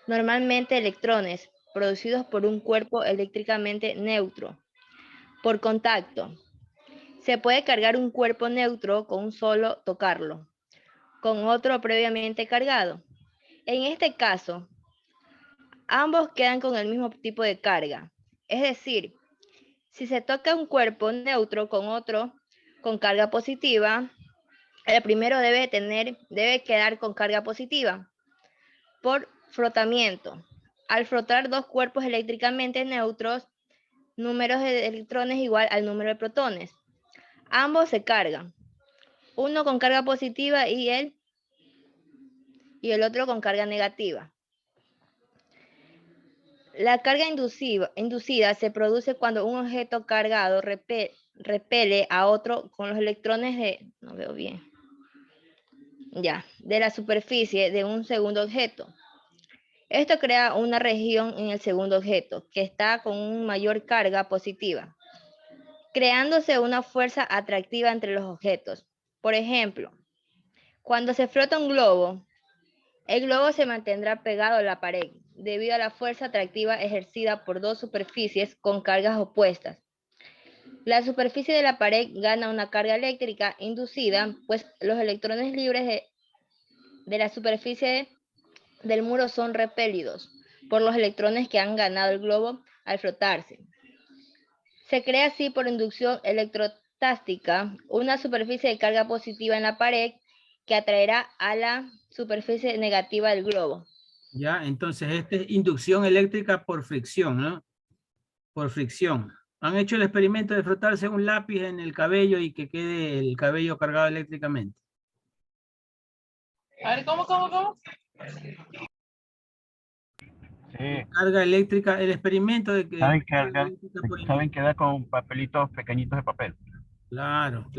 Speaker 18: Normalmente electrones producidos por un cuerpo eléctricamente neutro. Por contacto. Se puede cargar un cuerpo neutro con un solo tocarlo, con otro previamente cargado. En este caso, Ambos quedan con el mismo tipo de carga. Es decir, si se toca un cuerpo neutro con otro con carga positiva, el primero debe quedar con carga positiva por frotamiento. Al frotar dos cuerpos eléctricamente neutros, números de electrones igual al número de protones. Ambos se cargan, uno con carga positiva y el otro con carga negativa. La carga inducida se produce cuando un objeto cargado repele a otro con los electrones de la superficie de un segundo objeto. Esto crea una región en el segundo objeto que está con una mayor carga positiva, creándose una fuerza atractiva entre los objetos. Por ejemplo, cuando se frota un globo, el globo se mantendrá pegado a la pared debido a la fuerza atractiva ejercida por dos superficies con cargas opuestas. La superficie de la pared gana una carga eléctrica inducida, pues los electrones libres de la superficie del muro son repelidos por los electrones que han ganado el globo al frotarse. Se crea así por inducción electrostática una superficie de carga positiva en la pared que atraerá a la superficie negativa del globo.
Speaker 1: Ya, entonces esta es inducción eléctrica por fricción, ¿no? Por fricción. ¿Han hecho el experimento de frotarse un lápiz en el cabello y que quede el cabello cargado eléctricamente?
Speaker 2: A ver, ¿cómo?
Speaker 19: Sí.
Speaker 1: Carga eléctrica, el experimento de que...
Speaker 19: Saben que da con papelitos pequeñitos de papel.
Speaker 1: Claro.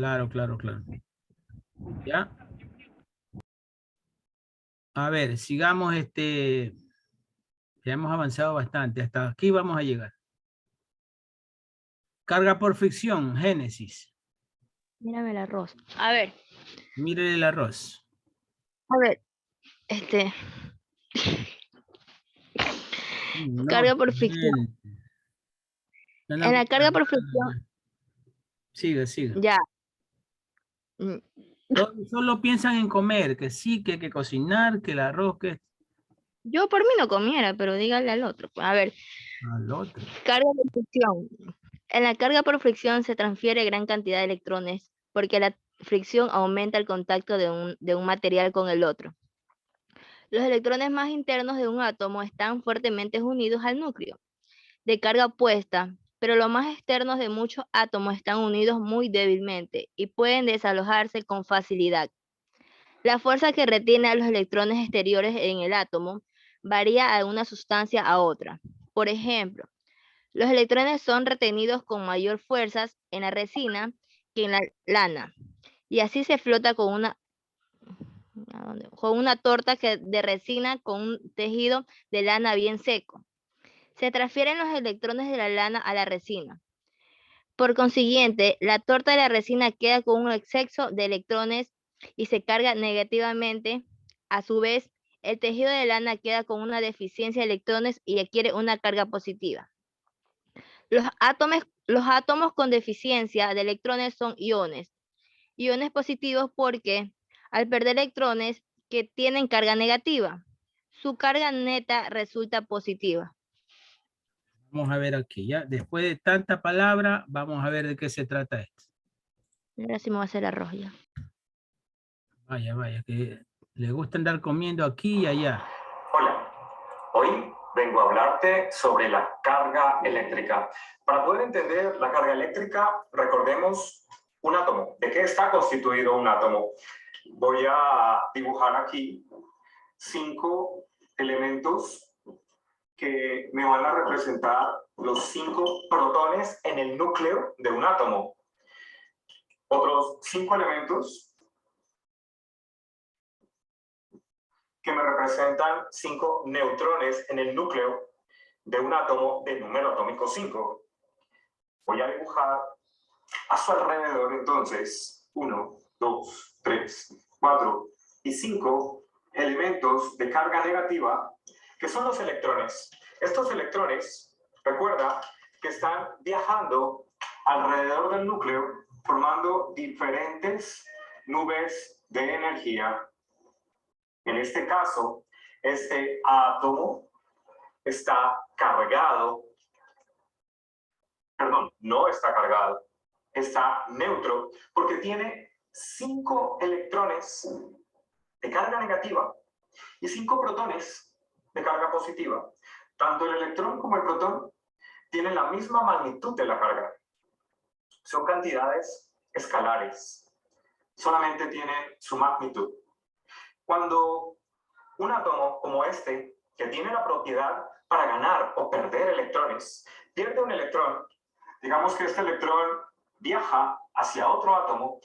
Speaker 1: ¿Ya? A ver, sigamos ya hemos avanzado bastante, hasta aquí vamos a llegar. Carga por fricción, Génesis.
Speaker 18: Mírame el arroz. A ver.
Speaker 1: Mire el arroz.
Speaker 18: A ver, carga por fricción. En la carga por fricción.
Speaker 1: Sigue.
Speaker 18: Ya.
Speaker 1: Solo piensan en comer, que sí, que hay que cocinar, que el arroz, que...
Speaker 18: Yo por mí no comiera, pero dígale al otro. A ver.
Speaker 1: Al otro.
Speaker 18: Carga por fricción. En la carga por fricción se transfiere gran cantidad de electrones porque la fricción aumenta el contacto de un material con el otro. Los electrones más internos de un átomo están fuertemente unidos al núcleo de carga opuesta, pero los más externos de muchos átomos están unidos muy débilmente y pueden desalojarse con facilidad. La fuerza que retiene a los electrones exteriores en el átomo varía de una sustancia a otra. Por ejemplo, los electrones son retenidos con mayor fuerza en la resina que en la lana, y así se flota con una torta de resina con un tejido de lana bien seco. Se transfieren los electrones de la lana a la resina. Por consiguiente, la torta de la resina queda con un exceso de electrones y se carga negativamente. A su vez, el tejido de lana queda con una deficiencia de electrones y adquiere una carga positiva. Los átomos con deficiencia de electrones son iones. Iones positivos porque al perder electrones que tienen carga negativa, su carga neta resulta positiva.
Speaker 1: Vamos a ver aquí, ya. Después de tanta palabra, vamos a ver de qué se trata esto.
Speaker 18: Ahora sí me voy a hacer arroz ya.
Speaker 1: Vaya, que le gusta andar comiendo aquí y allá.
Speaker 12: Hola, hoy vengo a hablarte sobre la carga eléctrica. Para poder entender la carga eléctrica, recordemos un átomo. ¿De qué está constituido un átomo? Voy a dibujar aquí 5 elementos que me van a representar los 5 protones en el núcleo de un átomo. Otros 5 elementos que me representan 5 neutrones en el núcleo de un átomo de número atómico 5. Voy a dibujar a su alrededor entonces 1, 2, 3, 4 y 5 elementos de carga negativa que son los electrones. Estos electrones, recuerda que están viajando alrededor del núcleo formando diferentes nubes de energía. En este caso, este átomo está cargado, perdón, no está cargado, está neutro porque tiene 5 electrones de carga negativa y 5 protones de carga positiva. Tanto el electrón como el protón tienen la misma magnitud de la carga. Son cantidades escalares. Solamente tienen su magnitud. Cuando un átomo como este, que tiene la propiedad para ganar o perder electrones, pierde un electrón, digamos que este electrón viaja hacia otro átomo,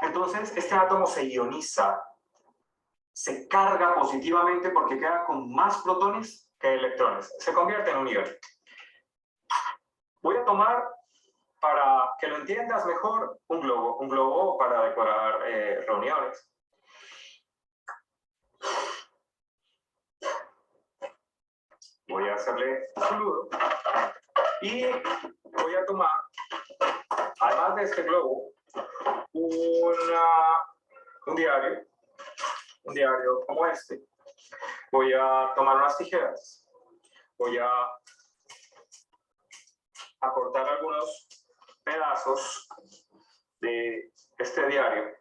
Speaker 12: entonces este átomo se ioniza, se carga positivamente porque queda con más protones que electrones, se convierte en un ion. Voy a tomar, para que lo entiendas mejor, un globo para decorar reuniones. Voy a hacerle un saludo y voy a tomar, además de este globo, un diario como este. Voy a tomar unas tijeras, voy a cortar algunos pedazos de este diario.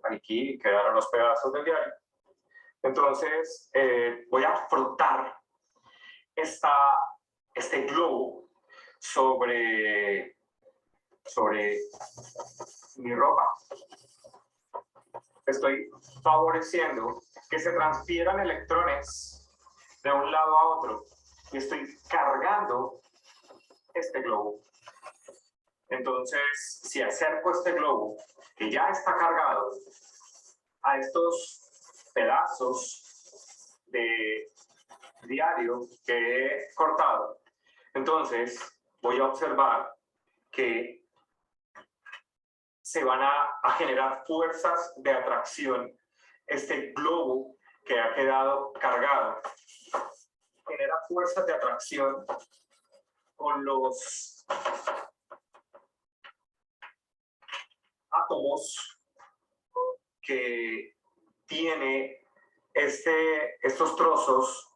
Speaker 12: Aquí quedaron los pedazos del diario. Entonces voy a frotar este globo sobre mi ropa. Estoy favoreciendo que se transfieran electrones de un lado a otro y estoy cargando este globo. Entonces, si acerco este globo, que ya está cargado, a estos pedazos de diario que he cortado, entonces voy a observar que se van a generar fuerzas de atracción. Este globo que ha quedado cargado genera fuerzas de atracción con los átomos que tiene estos trozos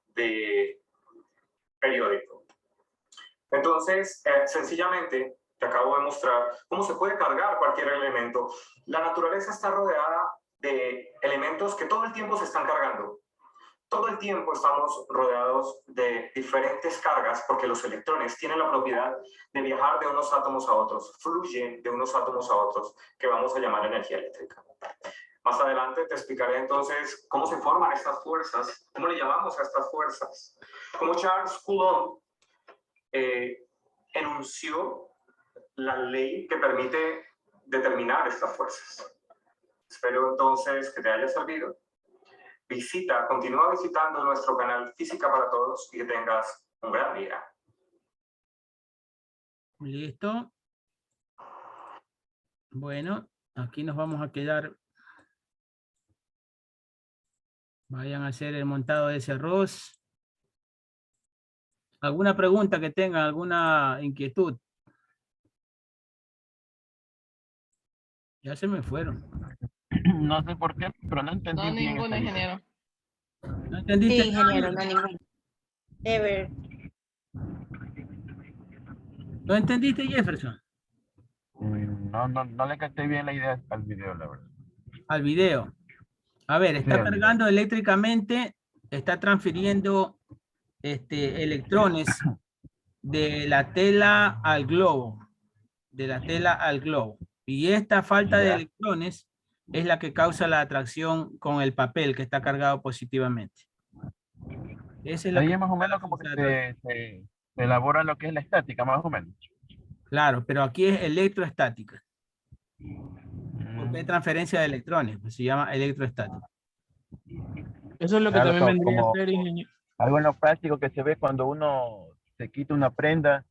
Speaker 12: de periódico. Entonces, sencillamente, te acabo de mostrar cómo se puede cargar cualquier elemento. La naturaleza está rodeada de elementos que todo el tiempo se están cargando. Todo el tiempo estamos rodeados de diferentes cargas porque los electrones tienen la propiedad de viajar de unos átomos a otros, fluyen de unos átomos a otros, que vamos a llamar energía eléctrica. Más adelante te explicaré entonces cómo se forman estas fuerzas, cómo le llamamos a estas fuerzas. Como Charles Coulomb enunció la ley que permite determinar estas fuerzas. Espero entonces que te haya servido. Continúa visitando nuestro canal Física para Todos y que tengas un gran día.
Speaker 1: Listo. Bueno, aquí nos vamos a quedar. Vayan a hacer el montado de ese arroz. ¿Alguna pregunta que tengan? ¿Alguna inquietud? Ya se me fueron.
Speaker 19: No sé por qué, pero no entendí.
Speaker 2: No,
Speaker 19: bien
Speaker 2: ninguna,
Speaker 19: esta
Speaker 2: ingeniero.
Speaker 1: ¿No entendiste?
Speaker 15: Sí, ingeniero, no ningún. Ever.
Speaker 1: ¿No entendiste, Jefferson?
Speaker 19: No le capté bien la idea al video, la verdad.
Speaker 1: Al video. A ver, está
Speaker 19: Sí,
Speaker 1: cargando eléctricamente, está transfiriendo electrones de la tela al globo. De la tela al globo. Y esta falta de electrones es la que causa la atracción con el papel que está cargado positivamente. Ese es lo
Speaker 19: Ahí
Speaker 1: que
Speaker 19: es más o menos como que se elabora lo que es la estática, más o menos.
Speaker 1: Claro, pero aquí es electroestática. Porque hay transferencia de electrones, pues se llama electroestática.
Speaker 3: Eso es lo que
Speaker 19: Claro,
Speaker 3: también vendría a
Speaker 19: como
Speaker 3: ser, ingeniero.
Speaker 19: algo en lo práctico que se ve cuando uno se quita una prenda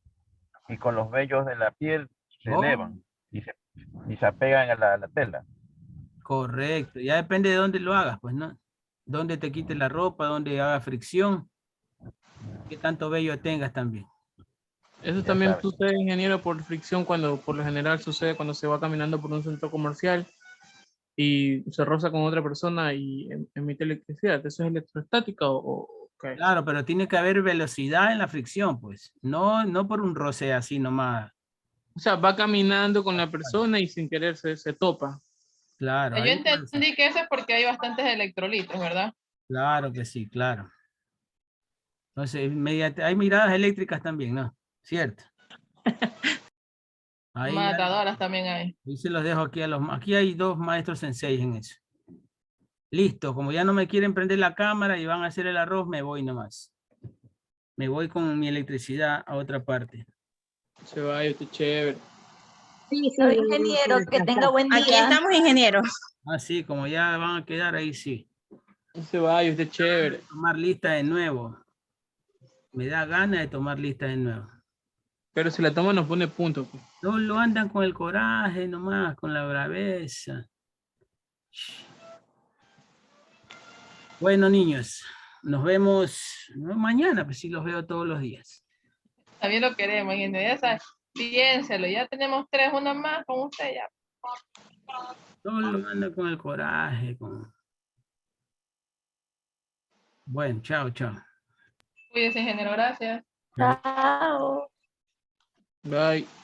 Speaker 19: y con los vellos de la piel se elevan y se apegan a la tela.
Speaker 1: Correcto, ya depende de dónde lo hagas, pues, ¿no? Dónde te quites la ropa, dónde haga fricción, qué tanto vello tengas también.
Speaker 3: Eso también sucede, ingeniero, por fricción, cuando por lo general sucede cuando se va caminando por un centro comercial y se roza con otra persona y emite electricidad. ¿Eso es electroestática o
Speaker 1: Claro, pero tiene que haber velocidad en la fricción, pues. No por un roce así nomás.
Speaker 3: O sea, va caminando con la persona y sin querer se topa.
Speaker 1: Claro.
Speaker 2: Yo
Speaker 1: ahí
Speaker 2: entendí que eso es porque hay bastantes electrolitos, ¿verdad?
Speaker 1: Claro que sí, claro. Entonces, hay miradas eléctricas también, ¿no? Cierto. Ahí,
Speaker 2: Matadoras también hay.
Speaker 1: ahí se los dejo aquí aquí hay 2 maestros sensei en eso. Listo, como ya no me quieren prender la cámara y van a hacer el arroz, me voy nomás. Me voy con mi electricidad a otra parte.
Speaker 3: Se va, este chévere.
Speaker 16: Sí,
Speaker 7: ingeniero, que tenga buen día.
Speaker 16: Aquí estamos, ingeniero.
Speaker 1: Ah, sí, como ya van a quedar ahí, sí.
Speaker 3: Se va, este chévere.
Speaker 1: Tomar lista de nuevo. Me da ganas de tomar lista de nuevo.
Speaker 3: Pero si la toma nos pone punto. Pues.
Speaker 1: No lo andan con el coraje nomás, con la braveza. Bueno, niños, nos vemos mañana, pues sí los veo todos los días.
Speaker 2: También lo queremos, ingeniero. Ya sabes, piénselo. Ya tenemos 3, una más con usted ya.
Speaker 1: No lo andan con el coraje. Bueno, chao, chao.
Speaker 2: Cuídese, ingeniero. Gracias.
Speaker 7: Chao.
Speaker 3: Bye.